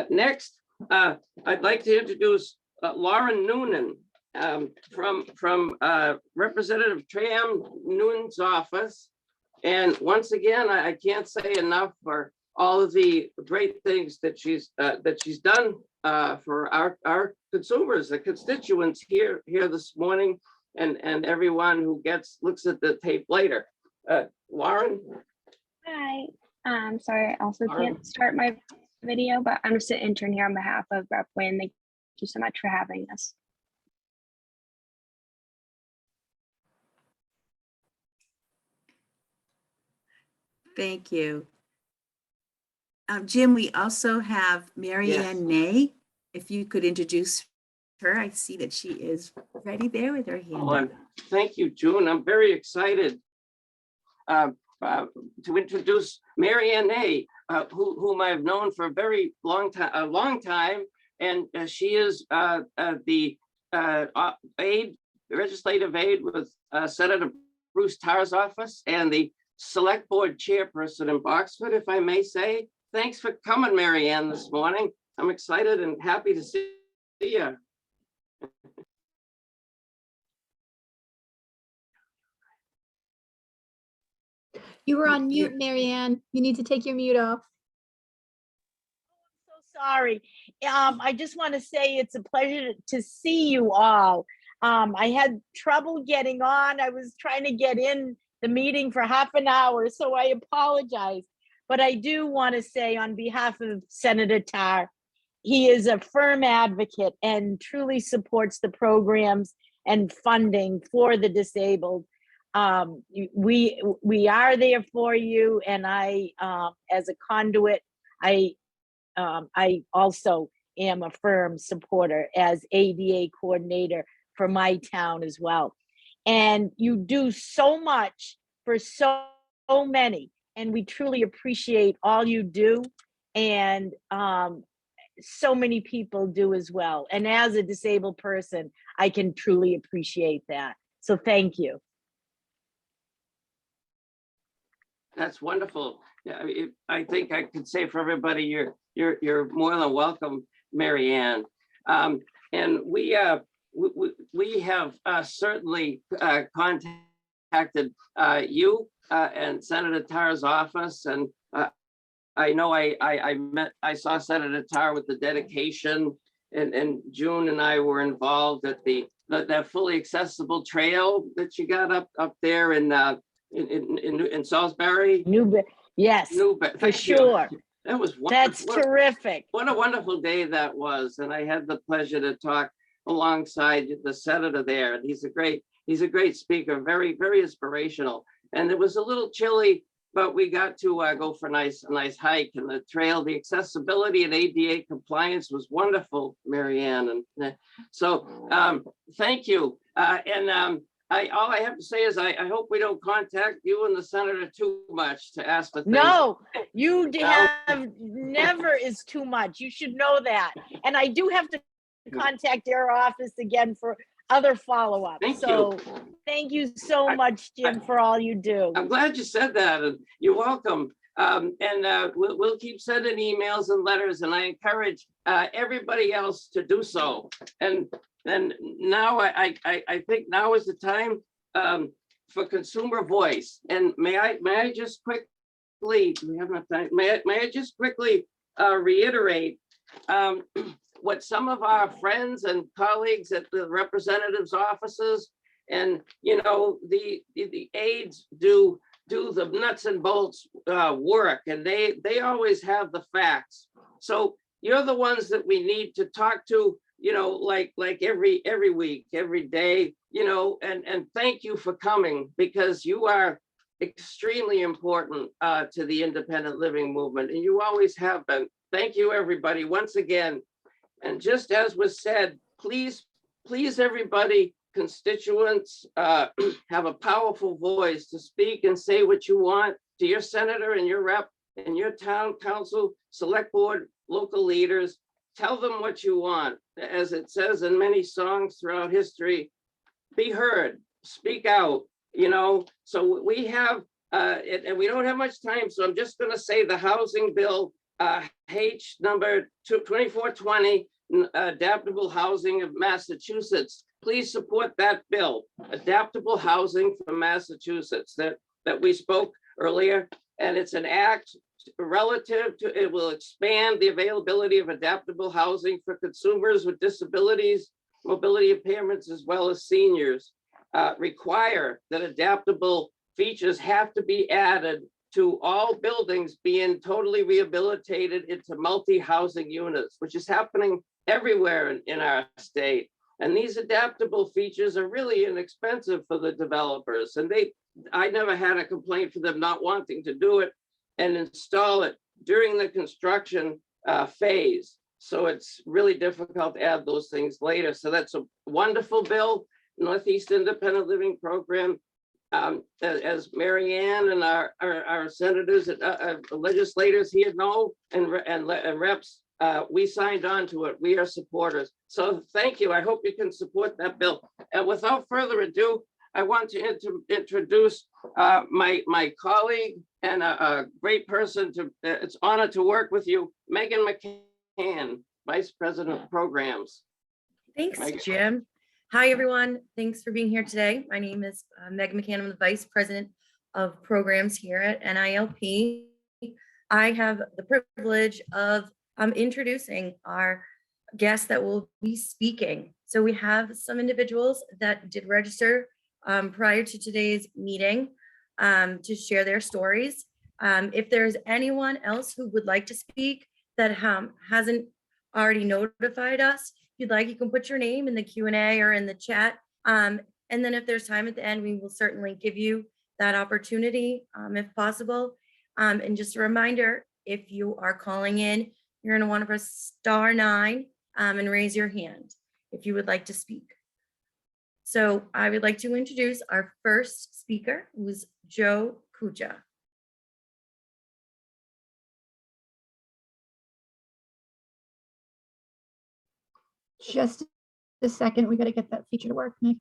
Next, I'd like to introduce Lauren Noonan from Representative Tram Noonan's office. And once again, I can't say enough for all of the great things that she's done for our consumers, the constituents here this morning, and everyone who looks at the tape later. Lauren. Hi. Sorry, I also can't start my video, but I'm just an intern here on behalf of Rep. Wynn. Thank you so much for having us. Thank you. Jim, we also have Mary Yes. Ann Nay. If you could introduce her, I see that she is ready there with her hand up. Thank you, June. I'm very excited to introduce Mary Ann Nay, whom I've known for a very long time, and she is the legislative aide with Senator Bruce Tarr's office and the select board chairperson in Boxford, if I may say. Thanks for coming, Mary Ann, this morning. I'm excited and happy to see you. You were on mute, Marianne. You need to take your mute off. So sorry. I just want to say it's a pleasure to see you all. I had trouble getting on. I was trying to get in the meeting for half an hour, so I apologize. But I do want to say on behalf of Senator Tarr, he is a firm advocate and truly supports the programs and funding for the disabled. We are there for you, and I, as a conduit, I also am a firm supporter as ADA coordinator for my town as well. And you do so much for so many, and we truly appreciate all you do, and so many people do as well. And as a disabled person, I can truly appreciate that. So thank you. That's wonderful. Yeah, I think I could say for everybody, you're more than welcome, Mary Ann. And we have certainly contacted you and Senator Tarr's office, and I know I saw Senator Tarr with the dedication, and June and I were involved at that fully accessible trail that you got up there in Salisbury. Yes, for sure. That was That's terrific. What a wonderful day that was, and I had the pleasure to talk alongside the senator there, and he's a great speaker, very inspirational. And it was a little chilly, but we got to go for a nice hike, and the trail, the accessibility and ADA compliance was wonderful, Mary Ann. And so thank you. All I have to say is I hope we don't contact you and the senator too much to ask for things. No, you have never is too much. You should know that. And I do have to contact their office again for other follow-up. Thank you so much, Jim, for all you do. I'm glad you said that, and you're welcome. We'll keep sending emails and letters, and I encourage everybody else to do so. And now I think now is the time for consumer voice. And may I just quickly, we have enough time, may I just quickly reiterate what some of our friends and colleagues at the representatives' offices and the aides do the nuts and bolts work, and they always have the facts. So you're the ones that we need to talk to, like every week, every day, and thank you for coming, because you are extremely important to the independent living movement, and you always have been. Thank you, everybody, once again. And just as was said, please please, everybody, constituents, have a powerful voice to speak and say what you want to your senator and your rep and your town council, select board, local leaders. Tell them what you want. As it says in many songs throughout history, be heard, speak out, So we have, and we don't have much time, so I'm just going to say the housing bill, H number 2420, adaptable housing of Massachusetts. Please support that bill, adaptable housing for Massachusetts that we spoke earlier. And it's an act relative to, it will expand the availability of adaptable housing for consumers with disabilities, mobility impairments, as well as seniors. Require that adaptable features have to be added to all buildings being totally rehabilitated into multi-housing units, which is happening everywhere in our state. And these adaptable features are really inexpensive for the developers. And I never had a complaint for them not wanting to do it and install it during the construction phase. So it's really difficult to add those things later. So that's a wonderful bill. Northeast Independent Living Program, as Mary Ann and our senators and legislators here know, and reps, we signed on to it. We are supporters. So thank you. I hope you can support that bill. And without further ado, I want to introduce my colleague and a great person. It's an honor to work with you, Megan McCann, Vice President of Programs. Thanks, Megan. Jim. Hi, everyone. Thanks for being here today. My name is Megan McCann. I'm the Vice President of Programs here at NILP. I have the privilege of introducing our guests that will be speaking. So we have some individuals that did register prior to today's meeting to share their stories. If there's anyone else who would like to speak that hasn't already notified us, if you'd like, you can put your name in the Q&A or in the chat. And then if there's time at the end, we will certainly give you that opportunity if possible. And just a reminder, if you are calling in, you're going to want to press *9 and raise your hand if you would like to speak. So I would like to introduce our first speaker, who's Joe Kuja. Just a second, we got to get that feature to work, Nick.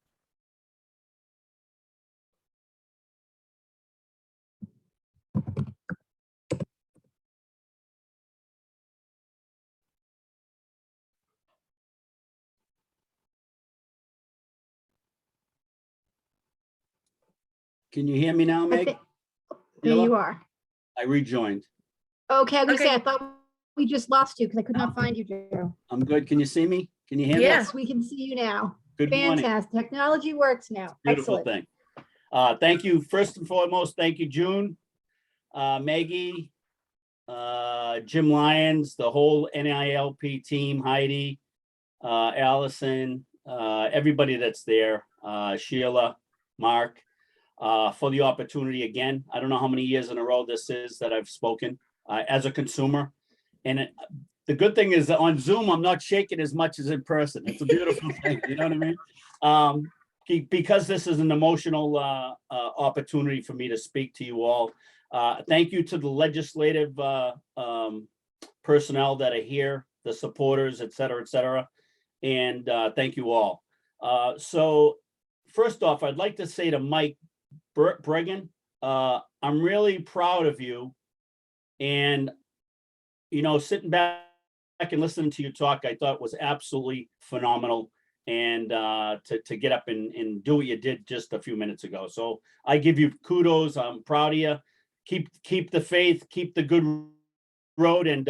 Can you hear me now, Meg? There you are. I rejoined. Okay, I was gonna say, I thought we just lost you because I could not find you, Joe. I'm good. Can you see me? Can you hear me? Yes, we can see you now. Good morning. Fantastic. Technology works now. Beautiful Excellent. thing. Thank you. First and foremost, thank you, June, Maggie, Jim Lyons, the whole NILP team, Heidi, Allison, everybody that's there, Sheila, Mark, for the opportunity again. I don't know how many years in a row this is that I've spoken as a consumer. And the good thing is that on Zoom, I'm not shaking as much as in person. It's a beautiful thing, you know what I mean? Because this is an emotional opportunity for me to speak to you all. Thank you to the legislative personnel that are here, the supporters, et cetera, and thank you all. So first off, I'd like to say to Mike Berggren, I'm really proud of you. And, you know, sitting back and listening to you talk, I thought was absolutely phenomenal. And to get up and do what you did just a few minutes ago. So I give you kudos. I'm proud of you. Keep the faith, keep the good road, and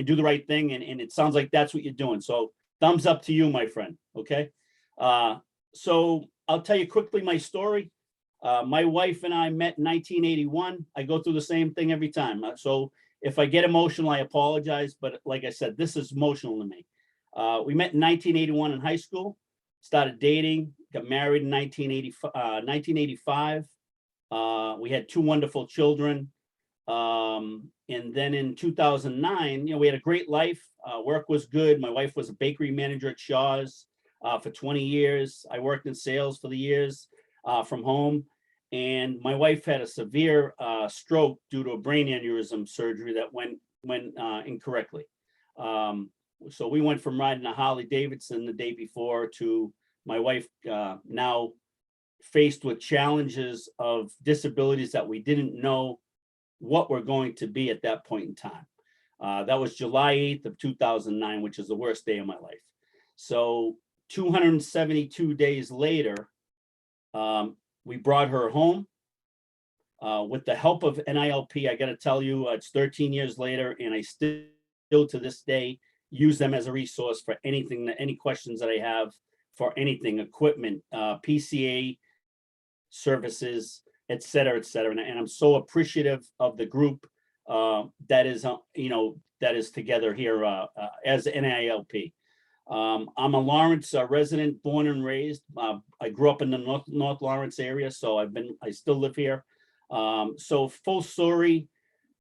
do the right thing. And it sounds like that's what you're doing. So thumbs up to you, my friend. Okay. So I'll tell you quickly my story. My wife and I met in 1981. I go through the same thing every time. So if I get emotional, I apologize. But like I said, this is emotional to me. We met in 1981 in high school, started dating, got married in 1985. We had 2 wonderful children. And then in 2009, you know, we had a great life. Work was good. My wife was a bakery manager at Shaw's. for 20 years. I worked in sales for the years from home. And my wife had a severe stroke due to a brain aneurysm surgery that went incorrectly. So we went from riding a Harley Davidson the day before to my wife now faced with challenges of disabilities that we didn't know what were going to be at that point in time. That was July 8th of 2009, which is the worst day of my life. So 272 days later, we brought her home with the help of NILP. I got to tell you, it's 13 years later, and I still to this day use them as a resource for anything, any questions that I have for anything, equipment, PCA services, et cetera, et cetera. And I'm so appreciative of the group that is, that is together here as NILP. I'm a Lawrence resident, born and raised. I grew up in the North Lawrence area, so I still live here. So full story,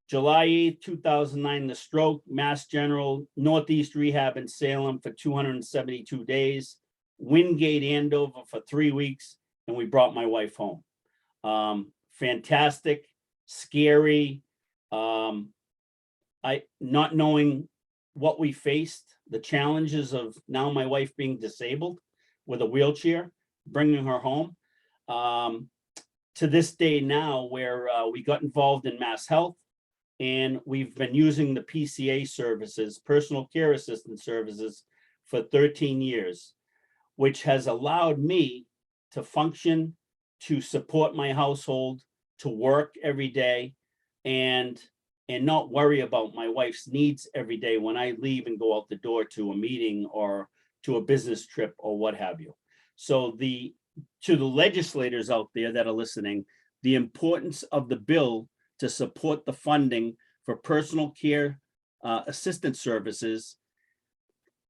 July 8th, 2009, the stroke, Mass General, Northeast Rehab in Salem for 272 days, Wingate Andover for 3 weeks, and we brought my wife home. Fantastic, scary, not knowing what we faced, the challenges of now my wife being disabled with a wheelchair, bringing her home. To this day now, where we got involved in Mass Health, and we've been using the PCA services, personal care assistant services, for 13 years, which has allowed me to function, to support my household, to work every day, and not worry about my wife's needs every day when I leave and go out the door to a meeting or to a business trip or what have you. So to the legislators out there that are listening, the importance of the bill to support the funding for personal care assistant services.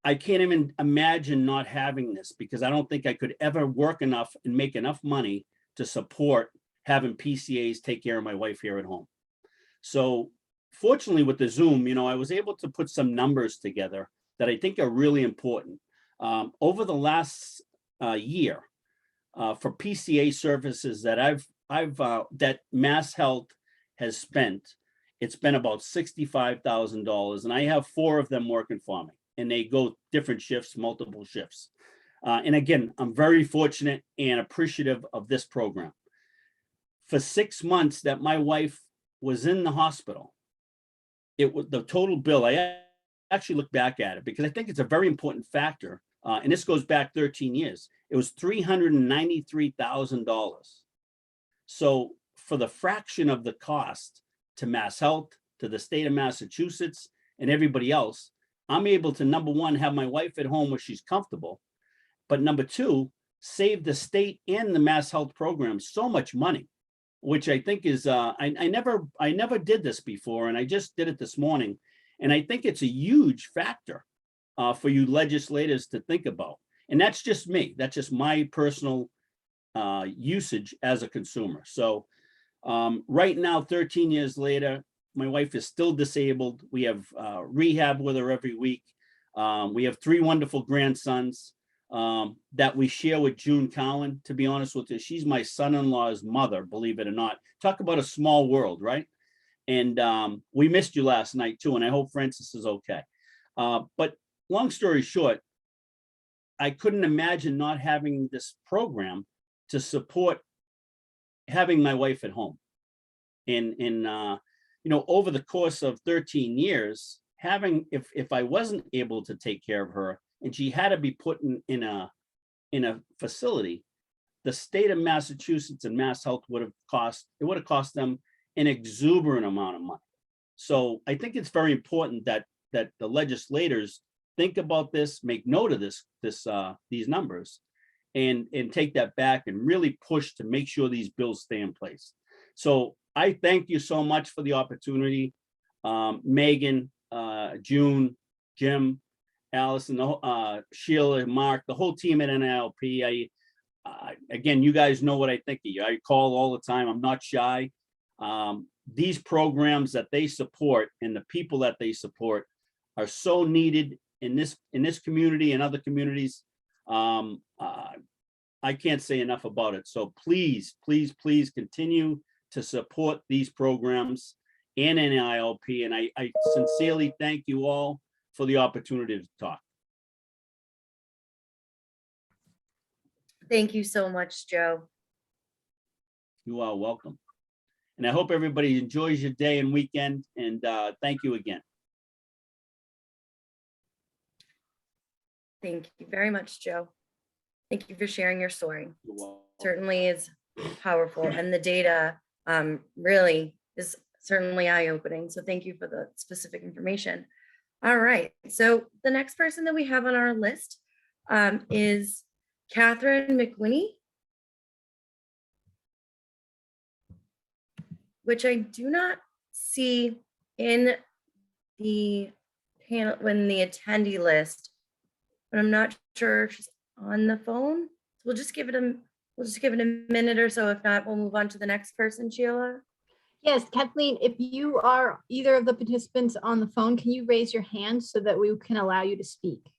I can't even imagine not having this, because I don't think I could ever work enough and make enough money to support having PCAs take care of my wife here at home. So fortunately with the Zoom, I was able to put some numbers together that I think are really important. Over the last year, for PCA services that that Mass Health has spent, it's been about $65,000, and I have 4 of them working for me, and they go different shifts, multiple shifts. And again, I'm very fortunate and appreciative of this program. For 6 months that my wife was in the hospital, it was the total bill. I actually look back at it because I think it's a very important factor. And this goes back 13 years. It was $393,000. So for the fraction of the cost to Mass Health, to the state of Massachusetts, and everybody else, I'm able to, number one, have my wife at home where she's comfortable, but number two, save the state and the Mass Health program so much money, which I think is, I never did this before, and I just did it this morning. And I think it's a huge factor for you legislators to think about. And that's just me. That's just my personal usage as a consumer. So right now, 13 years later, my wife is still disabled. We have rehab with her every week. We have 3 wonderful grandsons that we share with June Cowan. To be honest with you, she's my son-in-law's mother, believe it or not. Talk about a small world, right? And we missed you last night too, and I hope Francis is okay. But long story short, I couldn't imagine not having this program to support having my wife at home. Over the course of 13 years, if I wasn't able to take care of her and she had to be put in a facility, the state of Massachusetts and Mass Health would have cost them an exuberant amount of money. So I think it's very important that the legislators think about this, make note of these numbers, and take that back and really push to make sure these bills stay in place. So I thank you so much for the opportunity, Megan, June, Jim, Allison, Sheila, Mark, the whole team at NILP. Again, you guys know what I think of you. I call all the time. I'm not shy. These programs that they support and the people that they support are so needed in this community and other communities. I can't say enough about it. So please, please, please continue to support these programs and NILP. And I sincerely thank you all for the opportunity to talk. Thank you so much, Joe. You are welcome. And I hope everybody enjoys your day and weekend. And thank you again. Thank you very much, Joe. Thank you for sharing your story. You're welcome. Certainly is powerful, and the data really is certainly eye-opening. So thank you for the specific information. All right, so the next person that we have on our list is Katherine Mcwinney, which I do not see in the panel, in the attendee list, but I'm not sure if she's on the phone. So we'll just give it a minute or so. If not, we'll move on to the next person, Sheila. Yes, Kathleen, if you are either of the participants on the phone, can you raise your hand so that we can allow you to speak?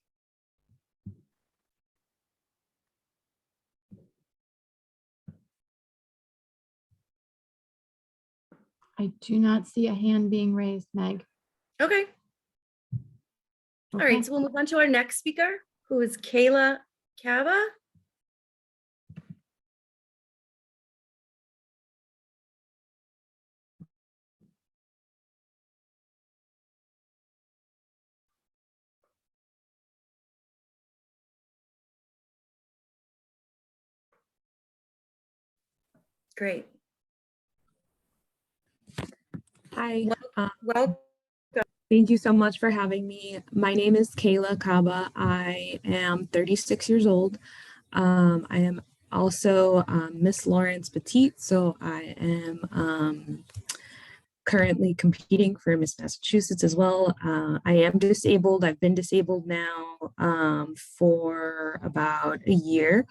I do not see a hand being raised, Meg. Okay. All right, so we'll move on to our next speaker, who is Kayla Caba. Great. Hi. Welcome. Thank you so much for having me. My name is Kayla Caba. I am 36 years old. I am also Miss Lawrence Petite, so I am currently competing for Miss Massachusetts as well. I am disabled. I've been disabled now for about a year.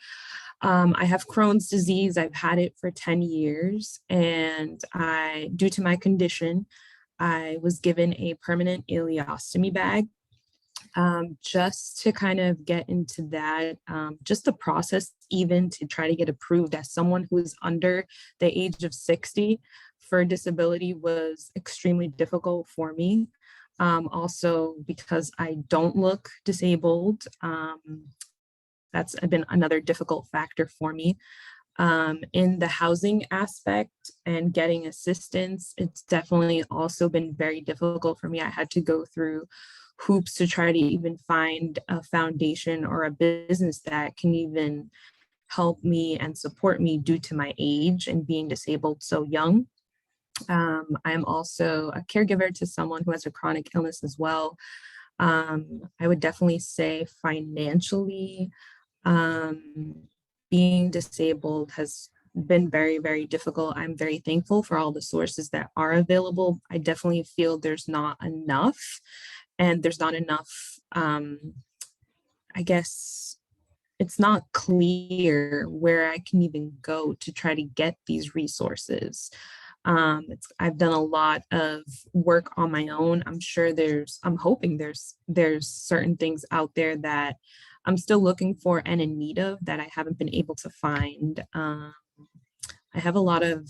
I have Crohn's disease. I've had it for 10 years, and due to my condition, I was given a permanent ileostomy bag. Just to kind of get into that, just the process even to try to get approved as someone who is under the age of 60 for disability was extremely difficult for me. Also because I don't look disabled, that's been another difficult factor for me. In the housing aspect and getting assistance, it's definitely also been very difficult for me. I had to go through hoops to try to even find a foundation or a business that can even help me and support me due to my age and being disabled so young. I'm also a caregiver to someone who has a chronic illness as well. I would definitely say financially, being disabled has been very, very difficult. I'm very thankful for all the sources that are available. I definitely feel there's not enough, and there's not enough, I guess it's not clear where I can even go to try to get these resources. I've done a lot of work on my own. I'm hoping there's certain things out there that I'm still looking for and in need of that I haven't been able to find. I have a lot of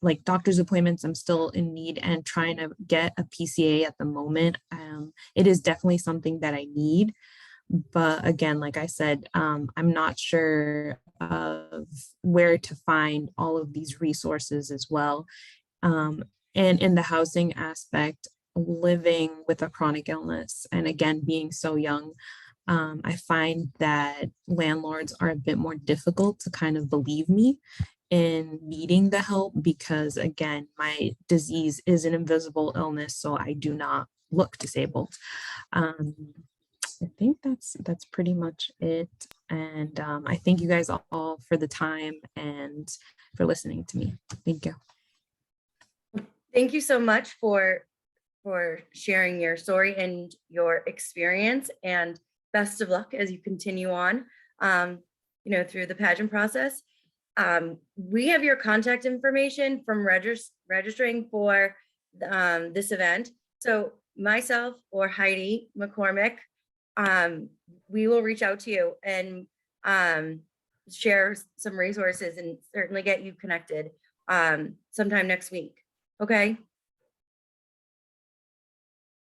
like doctor's appointments I'm still in need and trying to get a PCA at the moment. It is definitely something that I need. But again, like I said, I'm not sure of where to find all of these resources as well. And in the housing aspect, living with a chronic illness, and again, being so young, I find that landlords are a bit more difficult to kind of believe me in needing the help because, again, my disease is an invisible illness, so I do not look disabled. I think that's pretty much it. And I thank you guys all for the time and for listening to me. Thank you. Thank you so much for sharing your story and your experience, and best of luck as you continue on, through the pageant process. We have your contact information from registering for this event. So myself or Heidi McCormick we will reach out to you and share some resources and certainly get you connected sometime next week. Okay? I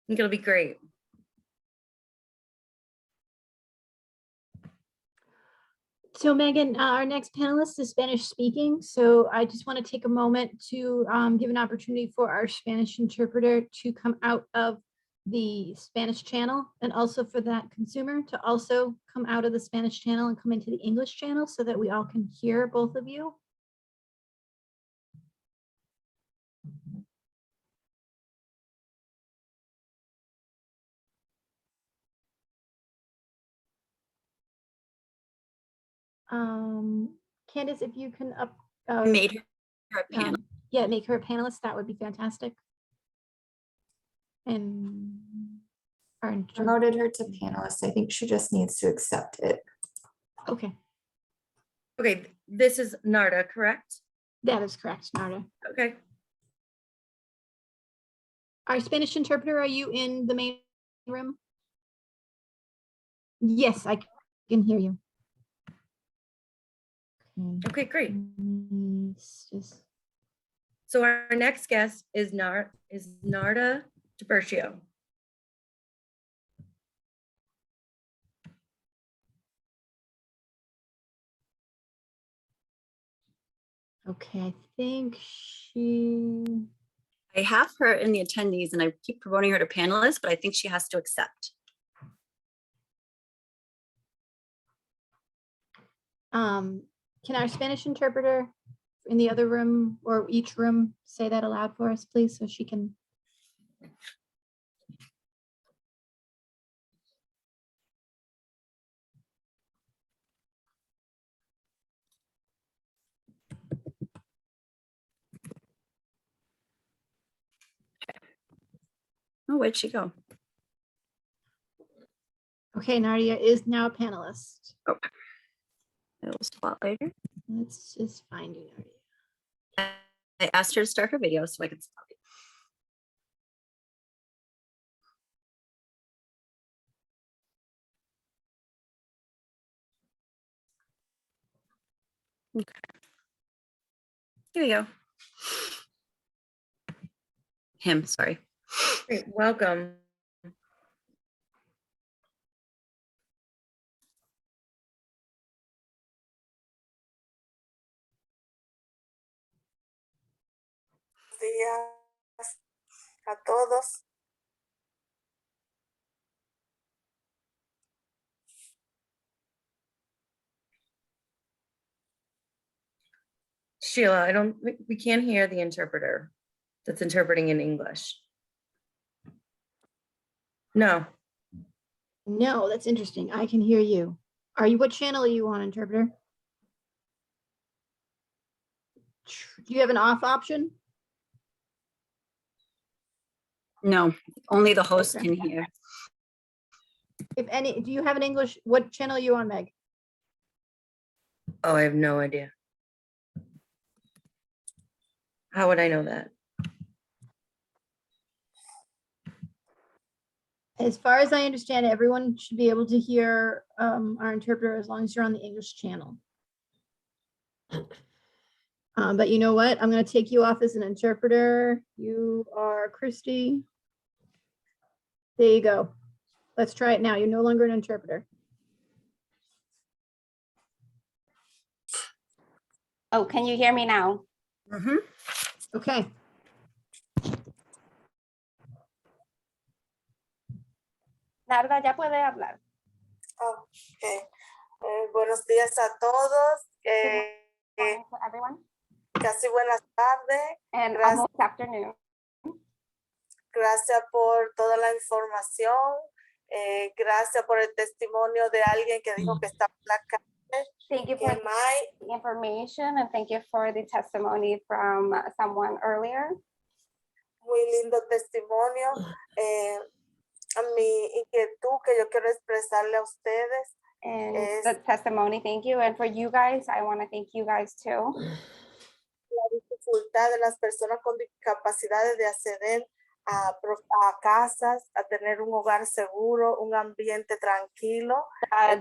think it'll be great. So Megan, our next panelist is Spanish speaking. So I just want to take a moment to give an opportunity for our Spanish interpreter to come out of the Spanish channel, and also for that consumer to also come out of the Spanish channel and come into the English channel so that we all can hear both of you. Candace, if you can Made her a panel. yeah, make her a panelist, that would be fantastic. And promoted her to panelist. I think she just needs to accept it. Okay. Okay, this is Narda, correct? That is correct, Narda. Okay. Our Spanish interpreter, are you in the main room? Yes, I can hear you. Okay, great. Just... So our next guest is Narda Tiburcio. Okay, I think she... I have her in the attendees and I keep promoting her to panelist, but I think she has to accept. Can our Spanish interpreter in the other room or each room say that aloud for us, please, so she can... Oh, where'd she go? Okay, Nadia is now a panelist. Okay. It'll spot later. Let's just find you, Nadia. I asked her to start her video so I could stop it. Okay. Here we go. Him, sorry. Great, welcome. Días a todos. Sheila, we can't hear the interpreter that's interpreting in English. No. No, that's interesting. I can hear you. What channel are you on, interpreter? Do you have an off option? No, only the host can hear. If any, do you have an English? What channel are you on, Meg? Oh, I have no idea. How would I know that? As far as I understand, everyone should be able to hear our interpreter as long as you're on the English channel. But you know what? I'm going to take you off as an interpreter. You are Christy. There you go. Let's try it now. You're no longer an interpreter. Oh, can you hear me now? Mm-hmm. Okay. Narda, ya puede hablar. Okay. Buenos días a todos. Everyone. Casi buenas tardes. And Gracias. almost afternoon. Gracias por toda la información. Gracias por el testimonio de alguien que dijo que estaba en la calle. Thank you for the information and thank you for the testimony from someone earlier. Muy lindo testimonio. A mi inquietud que yo quiero expresarle a ustedes. And the testimony, thank you. And for you guys, I want to thank you guys too. La dificultad de las personas con discapacidades de acceder a casas, a tener un hogar seguro, un ambiente tranquilo.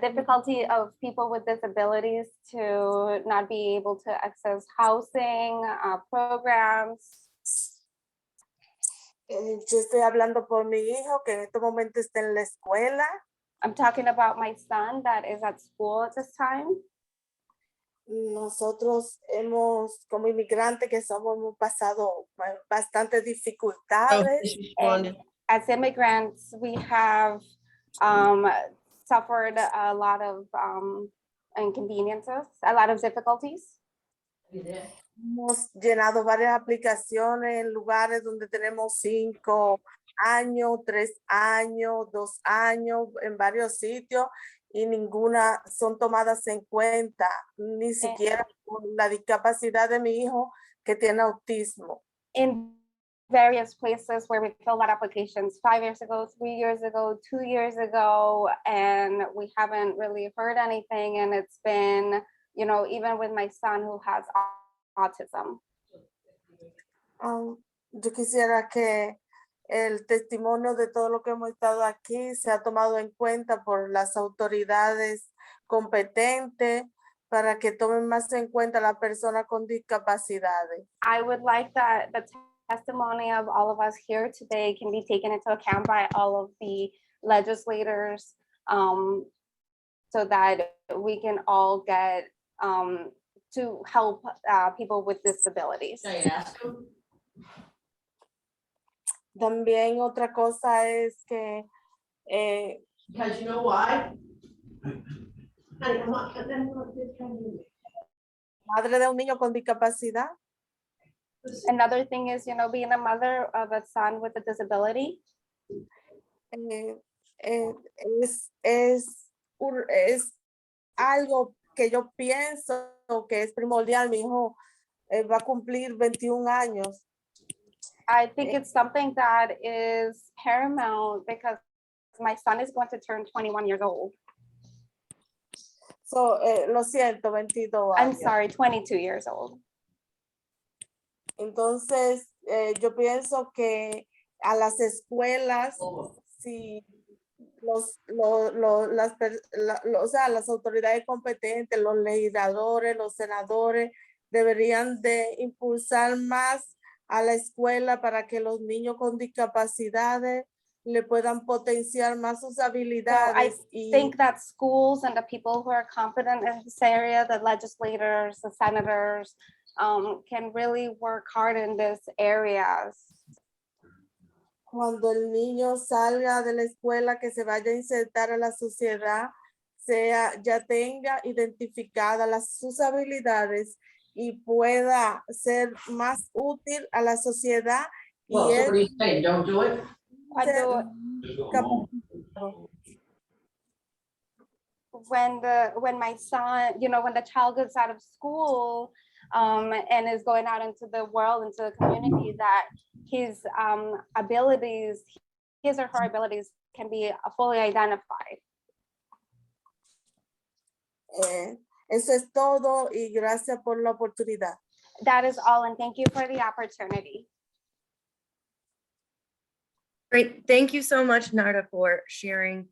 Difficulty of people with disabilities to not be able to access housing, programs. Yo estoy hablando por mi hijo que en este momento está en la escuela. I'm talking about my son that is at school at this time. Nosotros como inmigrantes que somos, hemos pasado bastantes dificultades. And as immigrants, we have suffered a lot of inconveniences, a lot of difficulties. Hemos llenado varias aplicaciones en lugares donde tenemos 5 años, 3 años, 2 años, en varios sitios, y ninguna son tomadas en cuenta, ni siquiera por la discapacidad de mi hijo que tiene autismo. In various places where we filled out applications 5 years ago, 3 years ago, 2 years ago, and we haven't really heard anything. And it's been, you know, even with my son who has autism. Yo quisiera que el testimonio de todo lo que hemos estado aquí se ha tomado en cuenta por las autoridades competentes para que tomen más en cuenta a las personas con discapacidades. I would like that the testimony of all of us here today can be taken into account by all of the legislators, so that we can all get to help people with disabilities. También otra cosa es que Because you know why? madre de un niño con discapacidad. Another thing is, you know, being a mother of a son with a disability. Es algo que yo pienso que es primordial. Mi hijo va a cumplir 21 años. I think it's something that is paramount because my son is going to turn 21 years old. So, lo siento, 22 I'm años. sorry, 22 years old. Entonces, yo pienso que a las escuelas, si las autoridades competentes, los legisladores, los senadores, deberían de impulsar más a la escuela para que los niños con discapacidades le puedan potenciar más sus habilidades. I think that schools and the people who are competent in this area, the legislators, the senators, can really work hard in these areas. Cuando el niño salga de la escuela, que se vaya a insertar a la sociedad, ya tenga identificadas sus habilidades y pueda ser más útil a la sociedad. Well, so what do you say? Don't do it? I do it. When my son, you know, when the child gets out of school and is going out into the world, into the community, that his abilities, his or her abilities can be fully identified. Eso es todo y gracias por la oportunidad. That is all, and thank you for the opportunity. Great. Thank you so much, Narda, for sharing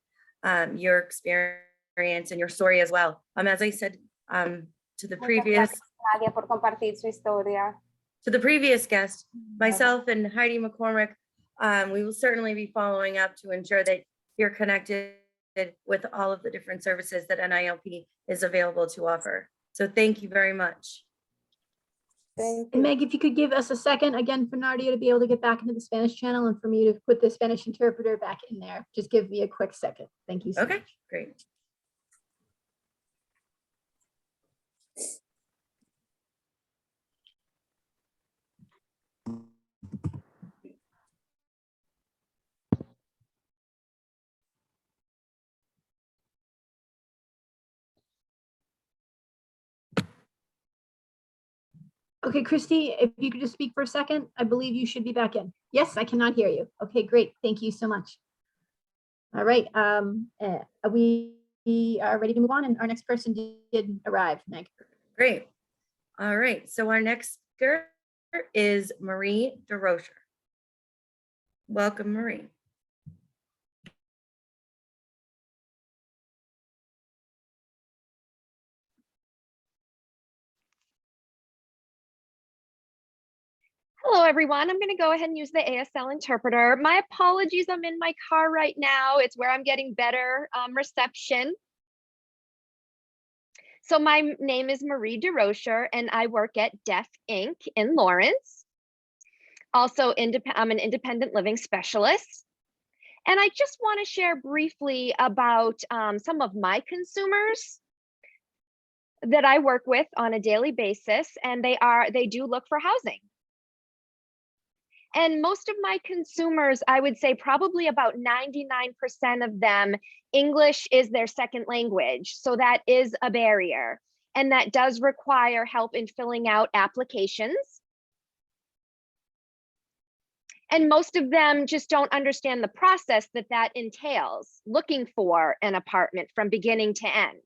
your experience and your story as well. As I said to the previous Nadia, por compartir su historia. To the previous guest, myself and Heidi McCormick, we will certainly be following up to ensure that you're connected with all of the different services that NILP is available to offer. So thank you very much. Thank And Meg, if you could give us a second again for Nadia to be able to get back into the Spanish channel and for me to put the Spanish interpreter back in there. Just give me a quick second. Thank you so much. Okay, great. Okay, Christy, if you could just speak for a second, I believe you should be back in. Yes, I cannot hear you. Okay, great. Thank you so much. All right, we are ready to move on, and our next person did arrive, Meg. Great. All right, so our next speaker is Marie Deroser. Welcome, Marie. Hello, everyone. I'm going to go ahead and use the ASL interpreter. My apologies, I'm in my car right now. It's where I'm getting better reception. So my name is Marie Deroser, and I work at Deaf Inc. in Lawrence. Also, I'm an independent living specialist. And I just want to share briefly about some of my consumers that I work with on a daily basis, and they do look for housing. And most of my consumers, I would say probably about 99% of them, English is their second language. So that is a barrier. And that does require help in filling out applications. And most of them just don't understand the process that entails, looking for an apartment from beginning to end.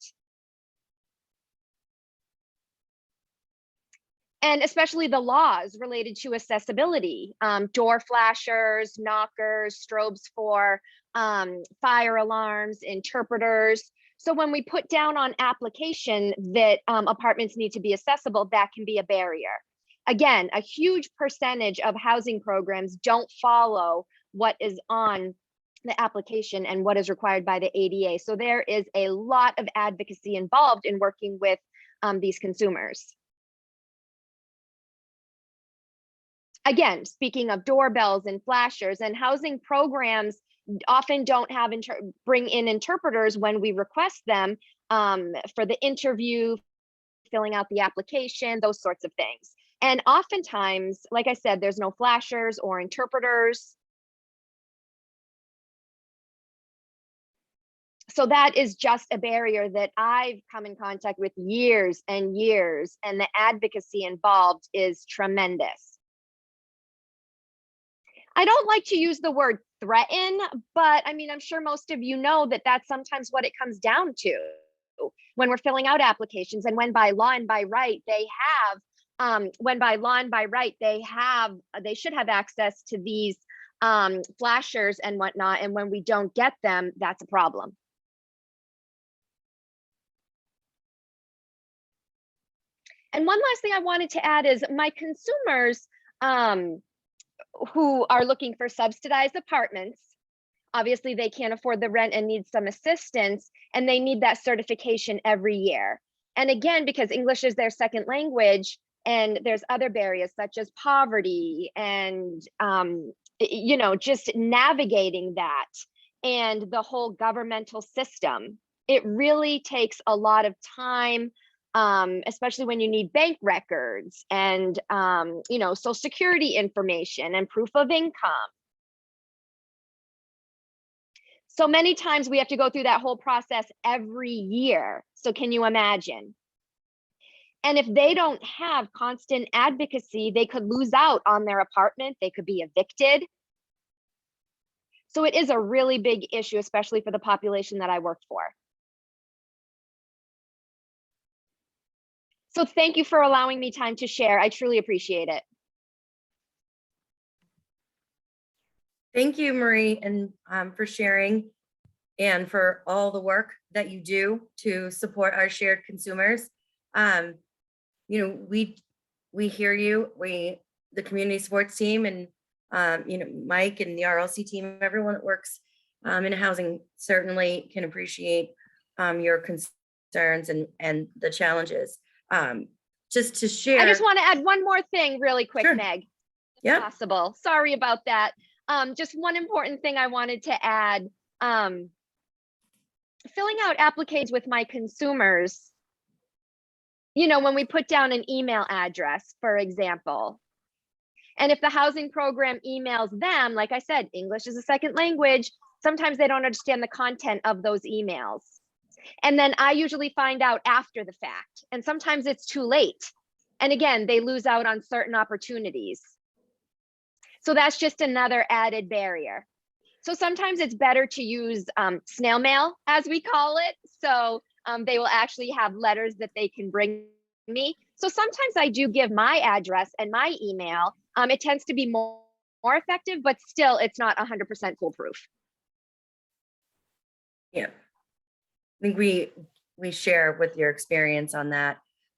And especially the laws related to accessibility, door flashers, knockers, strobes for fire alarms, interpreters. So when we put down on application that apartments need to be accessible, that can be a barrier. Again, a huge percentage of housing programs don't follow what is on the application and what is required by the ADA. So there is a lot of advocacy involved in working with these consumers. Again, speaking of doorbells and flashers, and housing programs often don't have bring in interpreters when we request them for the interview, filling out the application, those sorts of things. And oftentimes, like I said, there's no flashers or interpreters. So that is just a barrier that I've come in contact with years and years, and the advocacy involved is tremendous. I don't like to use the word threaten, but I mean, I'm sure most of you know that that's sometimes what it comes down to when we're filling out applications, and when by law and by right they should have access to these flashers and whatnot. And when we don't get them, that's a problem. And one last thing I wanted to add is my consumers who are looking for subsidized apartments, obviously they can't afford the rent and need some assistance, and they need that certification every year. And again, because English is their second language, and there's other barriers such as poverty and you know, just navigating that and the whole governmental system, it really takes a lot of time, especially when you need bank records and you know, social security information and proof of income. So many times we have to go through that whole process every year. So can you imagine? And if they don't have constant advocacy, they could lose out on their apartment. They could be evicted. So it is a really big issue, especially for the population that I work for. So thank you for allowing me time to share. I truly appreciate it. Thank you, Marie, and for sharing and for all the work that you do to support our shared consumers. You know, we hear you, the community sports team, and you know, Mike and the RLC team, everyone that works in housing certainly can appreciate your concerns and the challenges. Just to share. I just want to add one more thing really quick, Sure. Meg. Yeah. Possible. Sorry about that. Just one important thing I wanted to add. Filling out applications with my consumers, you know, when we put down an email address, for example, and if the housing program emails them, like I said, English is a second language, sometimes they don't understand the content of those emails. And then I usually find out after the fact, and sometimes it's too late. And again, they lose out on certain opportunities. So that's just another added barrier. So sometimes it's better to use snail mail, as we call it. So they will actually have letters that they can bring me. So sometimes I do give my address and my email. It tends to be more more effective, but still it's not 100% foolproof. Yeah. I think we share with your experience on that.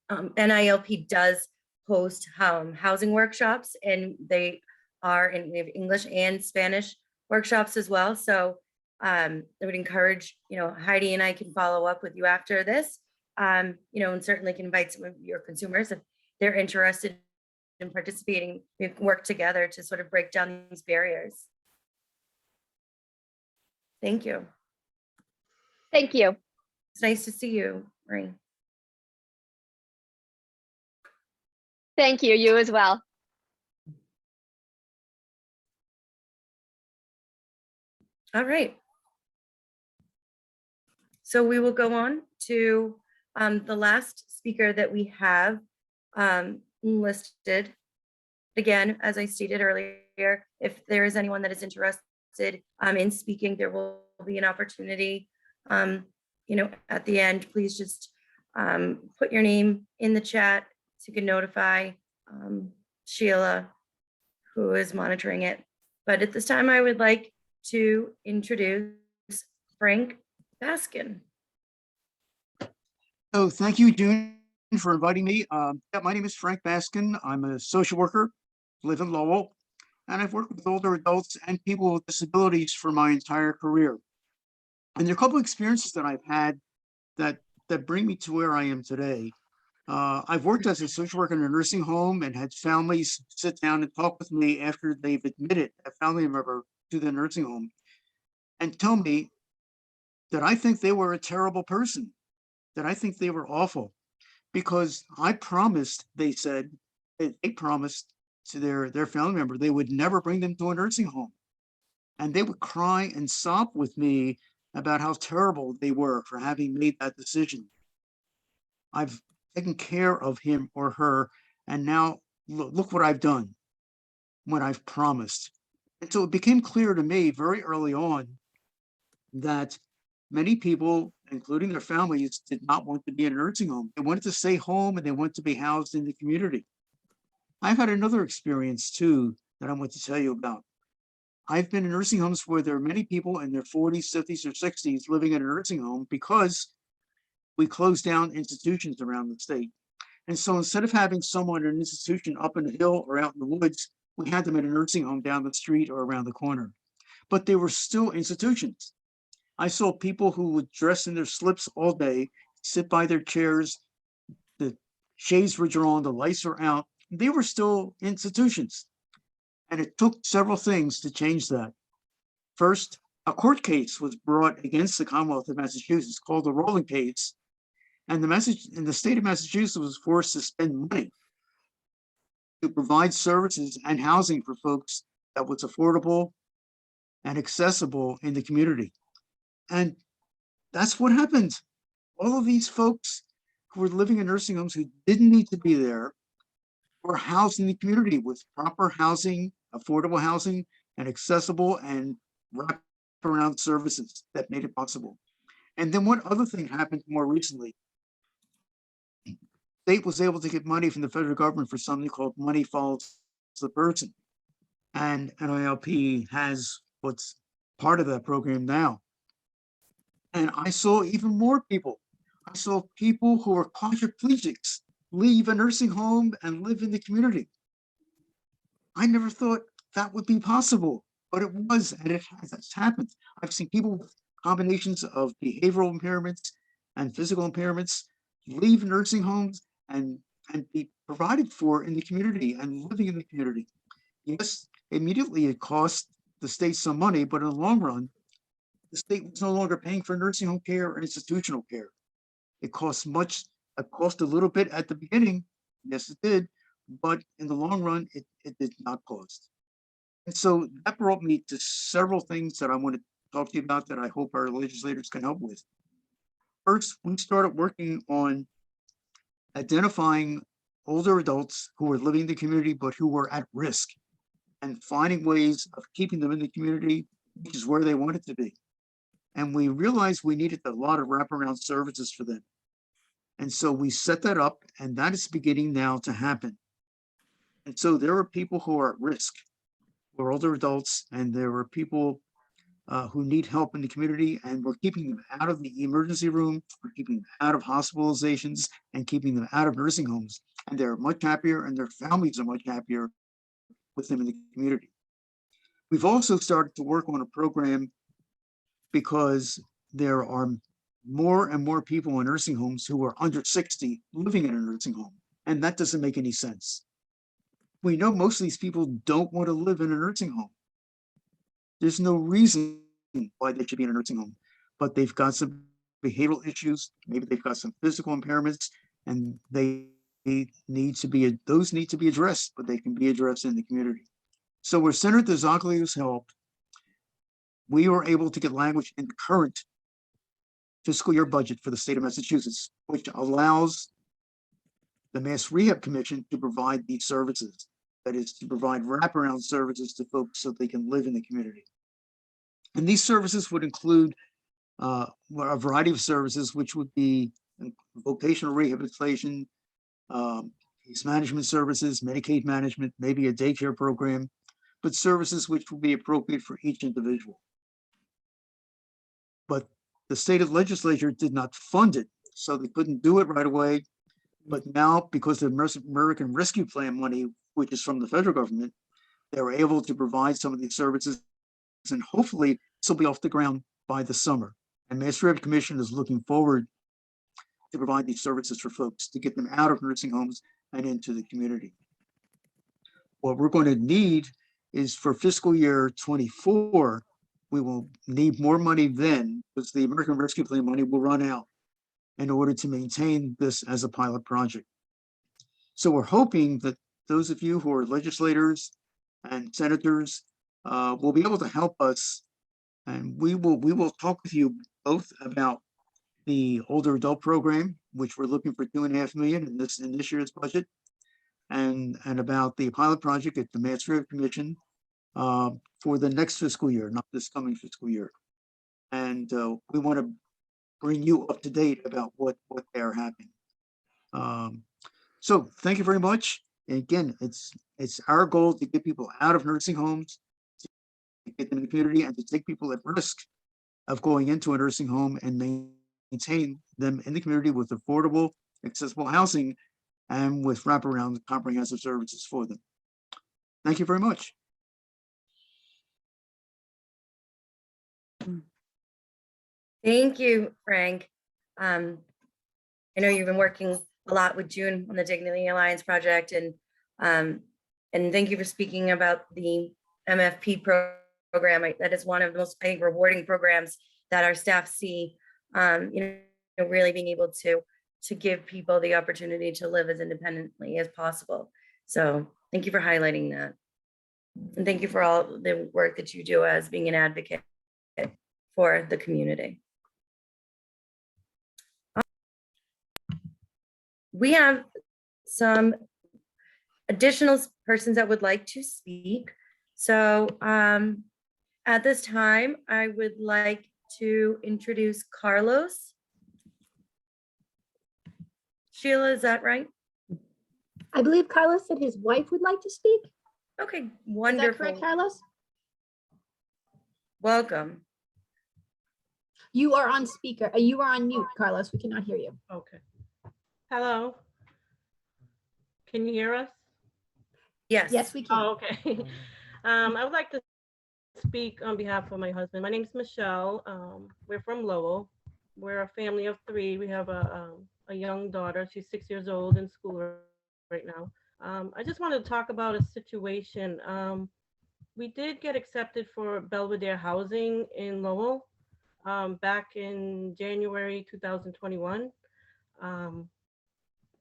NILP does host housing workshops, and they are in we have English and Spanish workshops as well. So I would encourage, Heidi and I can follow up with you after this, and certainly can invite some of your consumers if they're interested in participating. We can work together to sort of break down these barriers. Thank you. Thank you. It's nice to see you, Marie. Thank you. You as well. All right. So we will go on to the last speaker that we have listed. Again, as I stated earlier, if there is anyone that is interested in speaking, there will be an opportunity. At the end, please just put your name in the chat so you can notify Sheila, who is monitoring it. But at this time, I would like to introduce Frank Baskin. Oh, thank you, June, for inviting me. My name is Frank Baskin. I'm a social worker, live in Lowell, and I've worked with older adults and people with disabilities for my entire career. And there are a couple of experiences that I've had that bring me to where I am today. I've worked as a social worker in a nursing home and had families sit down and talk with me after they've admitted a family member to the nursing home and tell me that I think they were a terrible person, that I think they were awful, because I promised, they said, they promised to their family member they would never bring them to a nursing home. And they would cry and sob with me about how terrible they were for having made that decision. I've taken care of him or her, and now look what I've done when I've promised. And so it became clear to me very early on that many people, including their families, did not want to be in a nursing home. They wanted to stay home and they wanted to be housed in the community. I've had another experience too that I want to tell you about. I've been in nursing homes where there are many people in their 40s, 50s, or 60s living in a nursing home because we closed down institutions around the state. And so instead of having someone in an institution up in the hill or out in the woods, we had them in a nursing home down the street or around the corner. But they were still institutions. I saw people who would dress in their slips all day, sit by their chairs, the shades were drawn, the lights were out. They were still institutions. And it took several things to change that. First, a court case was brought against the Commonwealth of Massachusetts called the Rowling case. And the state of Massachusetts was forced to spend money to provide services and housing for folks that was affordable and accessible in the community. And that's what happened. All of these folks who were living in nursing homes who didn't need to be there were housed in the community with proper housing, affordable housing, and accessible and wraparound services that made it possible. And then one other thing happened more recently. The state was able to get money from the federal government for something called Money Follows the Person. And NILP has what's part of that program now. And I saw even more people. I saw people who were quadriplegics leave a nursing home and live in the community. I never thought that would be possible, but it was, and it has happened. I've seen people with combinations of behavioral impairments and physical impairments leave nursing homes and be provided for in the community and living in the community. Yes, immediately it cost the state some money, but in the long run, the state was no longer paying for nursing home care or institutional care. It cost a little bit at the beginning. Yes, it did. But in the long run, it did not cost. And so that brought me to several things that I want to talk to you about that I hope our legislators can help with. First, we started working on identifying older adults who were living in the community, but who were at risk, and finding ways of keeping them in the community, which is where they wanted to be. And we realized we needed a lot of wraparound services for them. And so we set that up, and that is beginning now to happen. And so there are people who are at risk, who are older adults, and there are people who need help in the community, and we're keeping them out of the emergency room, we're keeping them out of hospitalizations, and keeping them out of nursing homes. And they're much happier, and their families are much happier with them in the community. We've also started to work on a program because there are more and more people in nursing homes who are under 60 living in a nursing home, and that doesn't make any sense. We know most of these people don't want to live in a nursing home. There's no reason why they should be in a nursing home, but they've got some behavioral issues, maybe they've got some physical impairments, and those need to be addressed, but they can be addressed in the community. So with Senator Zoglio's help, we were able to get language in the current fiscal year budget for the state of Massachusetts, which allows the Mass Rehab Commission to provide these services. That is, to provide wraparound services to folks so they can live in the community. And these services would include a variety of services, which would be vocational rehabilitation, case management services, Medicaid management, maybe a daycare program, but services which will be appropriate for each individual. But the state legislature did not fund it, so they couldn't do it right away. But now, because of the American Rescue Plan money, which is from the federal government, they were able to provide some of these services, and hopefully this will be off the ground by the summer. And Mass Rehab Commission is looking forward to provide these services for folks to get them out of nursing homes and into the community. What we're going to need is for fiscal year 24, we will need more money then, because the American Rescue Plan money will run out in order to maintain this as a pilot project. So we're hoping that those of you who are legislators and senators will be able to help us, and we will talk with you both about the older adult program, which we're looking for $2.5 million in this year's budget, and about the pilot project at the Mass Rehab Commission for the next fiscal year, not this coming fiscal year. And we want to bring you up to date about what they are happening. So thank you very much. And again, it's our goal to get people out of nursing homes, to get them in the community, and to take people at risk of going into a nursing home and maintain them in the community with affordable, accessible housing and with wraparound comprehensive services for them. Thank you very much. Thank you, Frank. I know you've been working a lot with June on the Dignity Alliance project, and thank you for speaking about the MFP program. That is one of the most, I think, rewarding programs that our staff see. Really being able to give people the opportunity to live as independently as possible. So thank you for highlighting that, and thank you for all the work that you do as being an advocate for the community. We have some additional persons that would like to speak. So at this time, I would like to introduce Carlos. Sheila, is that right? I believe Carlos said his wife would like to speak. Okay, Is wonderful. that correct, Carlos? Welcome. You are on speaker. You are on mute, Carlos. We cannot hear you. Okay. Hello. Can you hear us? Yes. Yes, we can. Oh, okay. I would like to speak on behalf of my husband. My name is Michelle. We're from Lowell. We're a family of 3. We have a young daughter. She's 6 years old in school right now. I just wanted to talk about a situation. We did get accepted for Belvedere Housing in Lowell back in January 2021.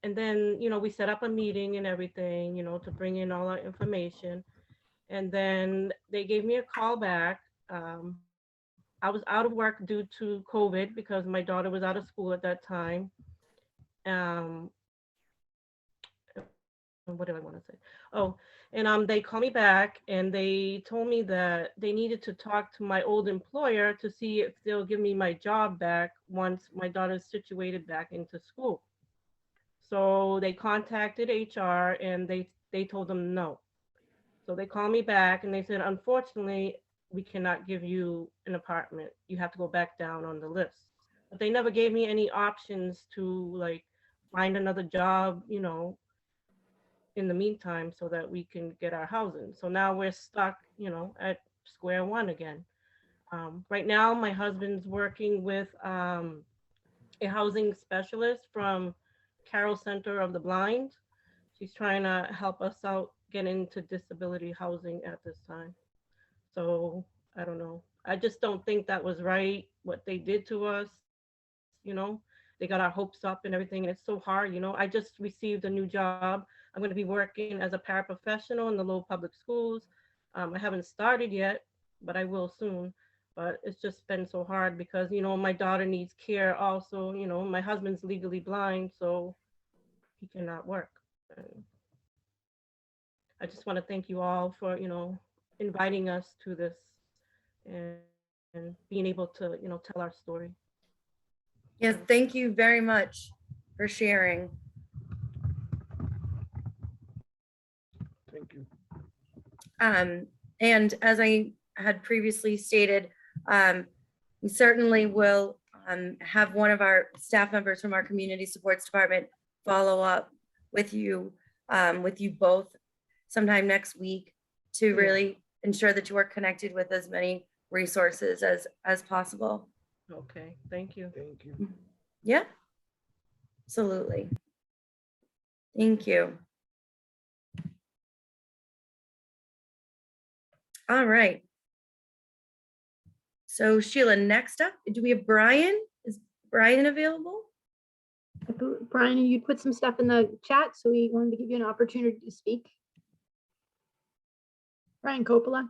And then, we set up a meeting and everything, to bring in all our information. And then they gave me a call back. I was out of work due to COVID because my daughter was out of school at that time. What do I want to say? Oh, and they called me back and they told me that they needed to talk to my old employer to see if they'll give me my job back once my daughter's situated back into school. So they contacted HR and they told them no. So they called me back and they said, unfortunately, we cannot give you an apartment. You have to go back down on the list. But they never gave me any options to like find another job, you know, in the meantime, so that we can get our housing. So now we're stuck, you know, at square one again. Right now, my husband's working with a housing specialist from Carroll Center of the Blind. She's trying to help us out get into disability housing at this time. So I don't know. I just don't think that was right, what they did to us. You know, they got our hopes up and everything. And it's so hard. You know, I just received a new job. I'm going to be working as a paraprofessional in the Lowell Public Schools. I haven't started yet, but I will soon. But it's just been so hard because, you know, my daughter needs care also. You know, my husband's legally blind, so he cannot work. And I just want to thank you all for, you know, inviting us to this and being able to, you know, tell our story. Yes, thank you very much for sharing. Thank you. And as I had previously stated, we certainly will have one of our staff members from our community supports department follow up with you both sometime next week to really ensure that you are connected with as many resources as possible. Okay, thank you. Thank you. Yeah, absolutely. Thank you. All right. So Sheila, next up, do we have Brian? Is Brian available? Brian, you put some stuff in the chat, so we wanted to give you an opportunity to speak. Brian Coppola.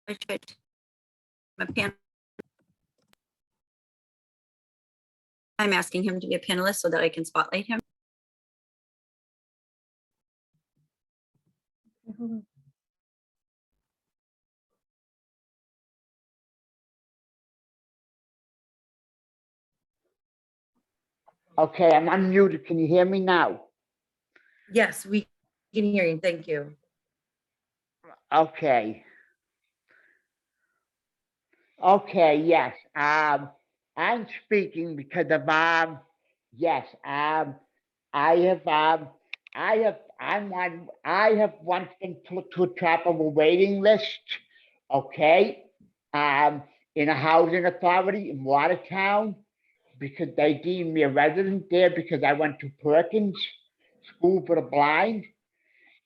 I should. I'm asking him to be a panelist so that I can spotlight him. Okay, I'm unmuted. Can you hear me now? Yes, we can hear you. Thank you. Okay. Okay, yes. I'm speaking because of yes, I have once been put to a top of a waiting list, okay, in a housing authority in Watertown, because they deemed me a resident there because I went to Perkins School for the Blind.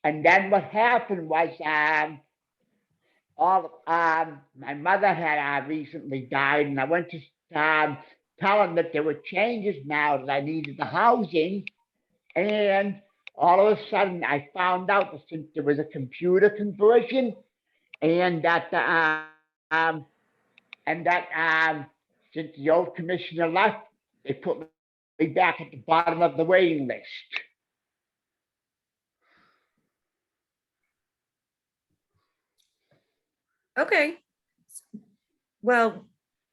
And then what happened was, my mother had recently died, and I went to tell them that there were changes now that I needed the housing. And all of a sudden, I found out that since there was a computer conversion, and that since the old commissioner left, they put me back at the bottom of the waiting list. Okay. Well,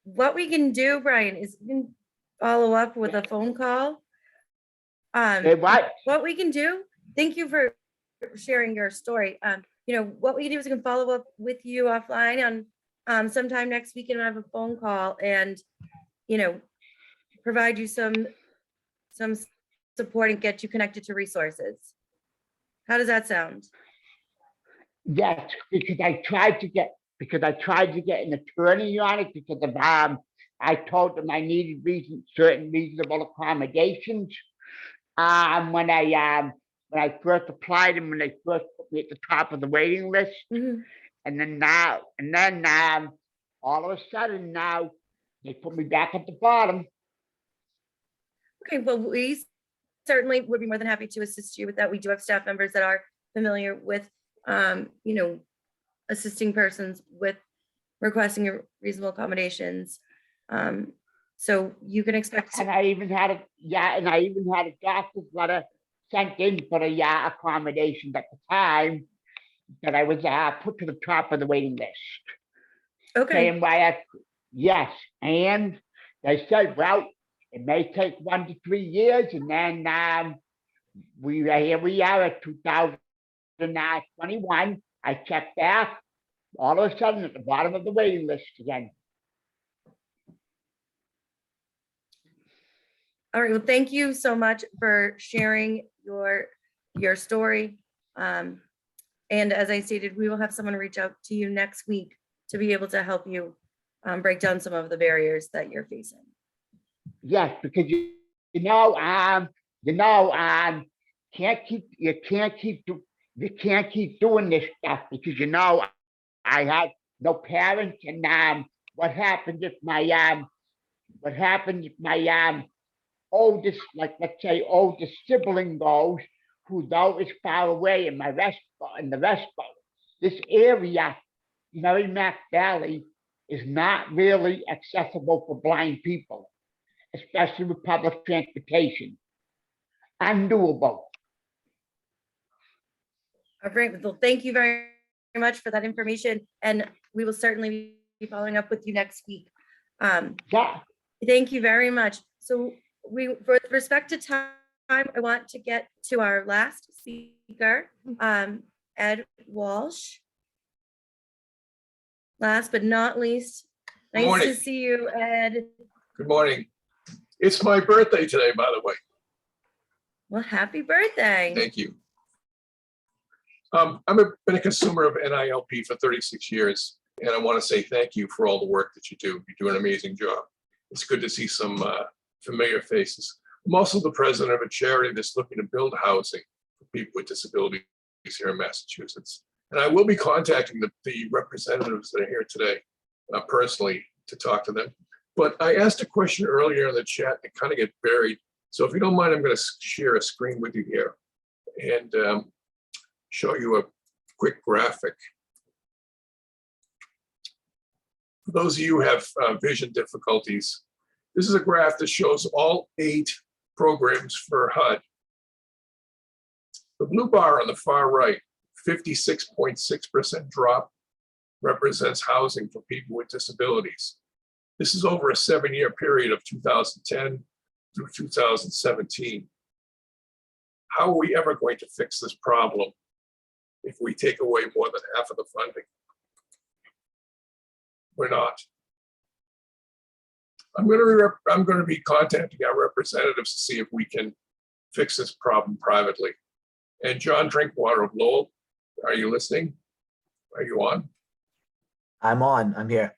what we can do, Brian, is we can follow up with a phone call. What we can do, thank you for sharing your story. You know, what we can do is we can follow up with you offline on sometime next week and have a phone call and, you know, provide you some support and get you connected to resources. How does that sound? Yes, because I tried to get an attorney on it because of I told them I needed certain reasonable accommodations. When I first applied and when they first put me at the top of the waiting list, and then all of a sudden now they put me back at the bottom. Okay, well, we certainly would be more than happy to assist you with that. We do have staff members that are familiar with, you know, assisting persons with requesting reasonable accommodations. So you can expect. And I even had a doctor's letter sent in for the accommodations at the time that I was put to the top of the waiting list. Okay. And yes, and they said, well, it may take 1 to 3 years, and then here we are at 2021, I checked back, all of a sudden at the bottom of the waiting list again. All right, well, thank you so much for sharing your story. And as I stated, we will have someone reach out to you next week to be able to help you break down some of the barriers that you're facing. Yes, because you can't keep doing this stuff because I had no parents, and what happened if my oldest, like let's say oldest sibling goes, who though is far away in the rest this area, Merrimack Valley, is not really accessible for blind people, especially with public transportation. Undoable. All right, well, thank you very much for that information, and we will certainly be following up with you next week. Yeah. Thank you very much. So with respect to time, I want to get to our last speaker, Ed Walsh. Last but not least, nice Morning. to see you, Ed. Good morning. It's my birthday today, by the way. Well, happy birthday. Thank you. Been a consumer of NILP for 36 years, and I want to say thank you for all the work that you do. You do an amazing job. It's good to see some familiar faces. I'm also the president of a charity that's looking to build housing for people with disabilities here in Massachusetts. And I will be contacting the representatives that are here today personally to talk to them. But I asked a question earlier in the chat that kind of get buried. So if you don't mind, I'm going to share a screen with you here and show you a quick graphic. For those of you who have vision difficulties, this is a graph that shows all 8 programs for HUD. The blue bar on the far right, 56.6% drop, represents housing for people with disabilities. This is over a 7-year period of 2010 through 2017. How are we ever going to fix this problem if we take away more than half of the funding? We're not. I'm going to be contacting our representatives to see if we can fix this problem privately. And John Drinkwater of Lowell, are you listening? Are you on? I'm on. I'm here.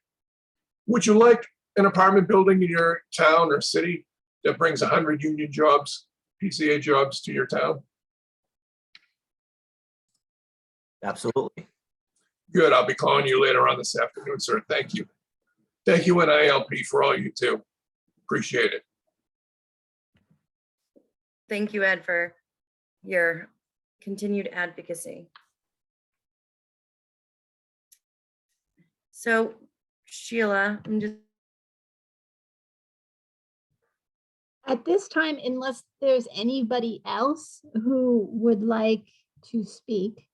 Would you like an apartment building in your town or city that brings 100 union jobs, PCA jobs to your town? Absolutely. Good. I'll be calling you later on this afternoon, sir. Thank you. Thank you, NILP, for all you do. Appreciate it. Thank you, Ed, for your continued advocacy. So, Sheila, I'm just. At this time, unless there's anybody else who would like to speak,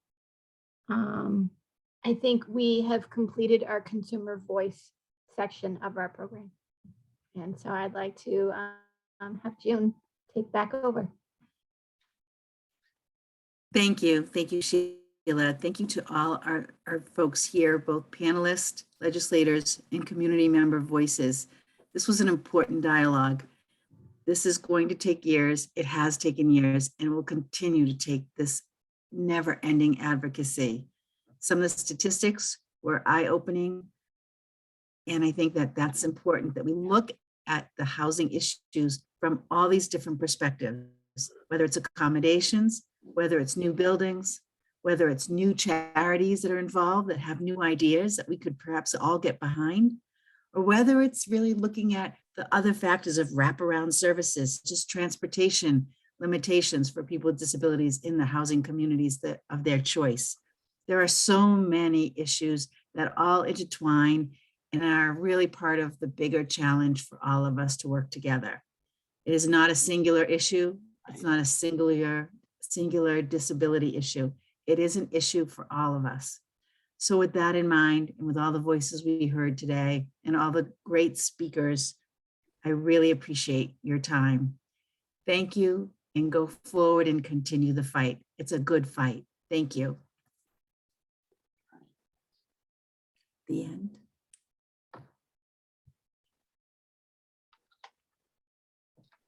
I think we have completed our consumer voice section of our program. And so I'd like to have June take back over. Thank you. Thank you, Sheila. Thank you to all our folks here, both panelists, legislators, and community member voices. This was an important dialogue. This is going to take years. It has taken years and will continue to take this never-ending advocacy. Some of the statistics were eye-opening. And I think that that's important, that we look at the housing issues from all these different perspectives, whether it's accommodations, whether it's new buildings, whether it's new charities that are involved that have new ideas that we could perhaps all get behind, or whether it's really looking at the other factors of wraparound services, just transportation limitations for people with disabilities in the housing communities of their choice. There are so many issues that all intertwine and are really part of the bigger challenge for all of us to work together. It is not a singular issue. It's not a singular disability issue. It is an issue for all of us. So with that in mind, and with all the voices we heard today and all the great speakers, I really appreciate your time. Thank you, and go forward and continue the fight. It's a good fight. Thank you.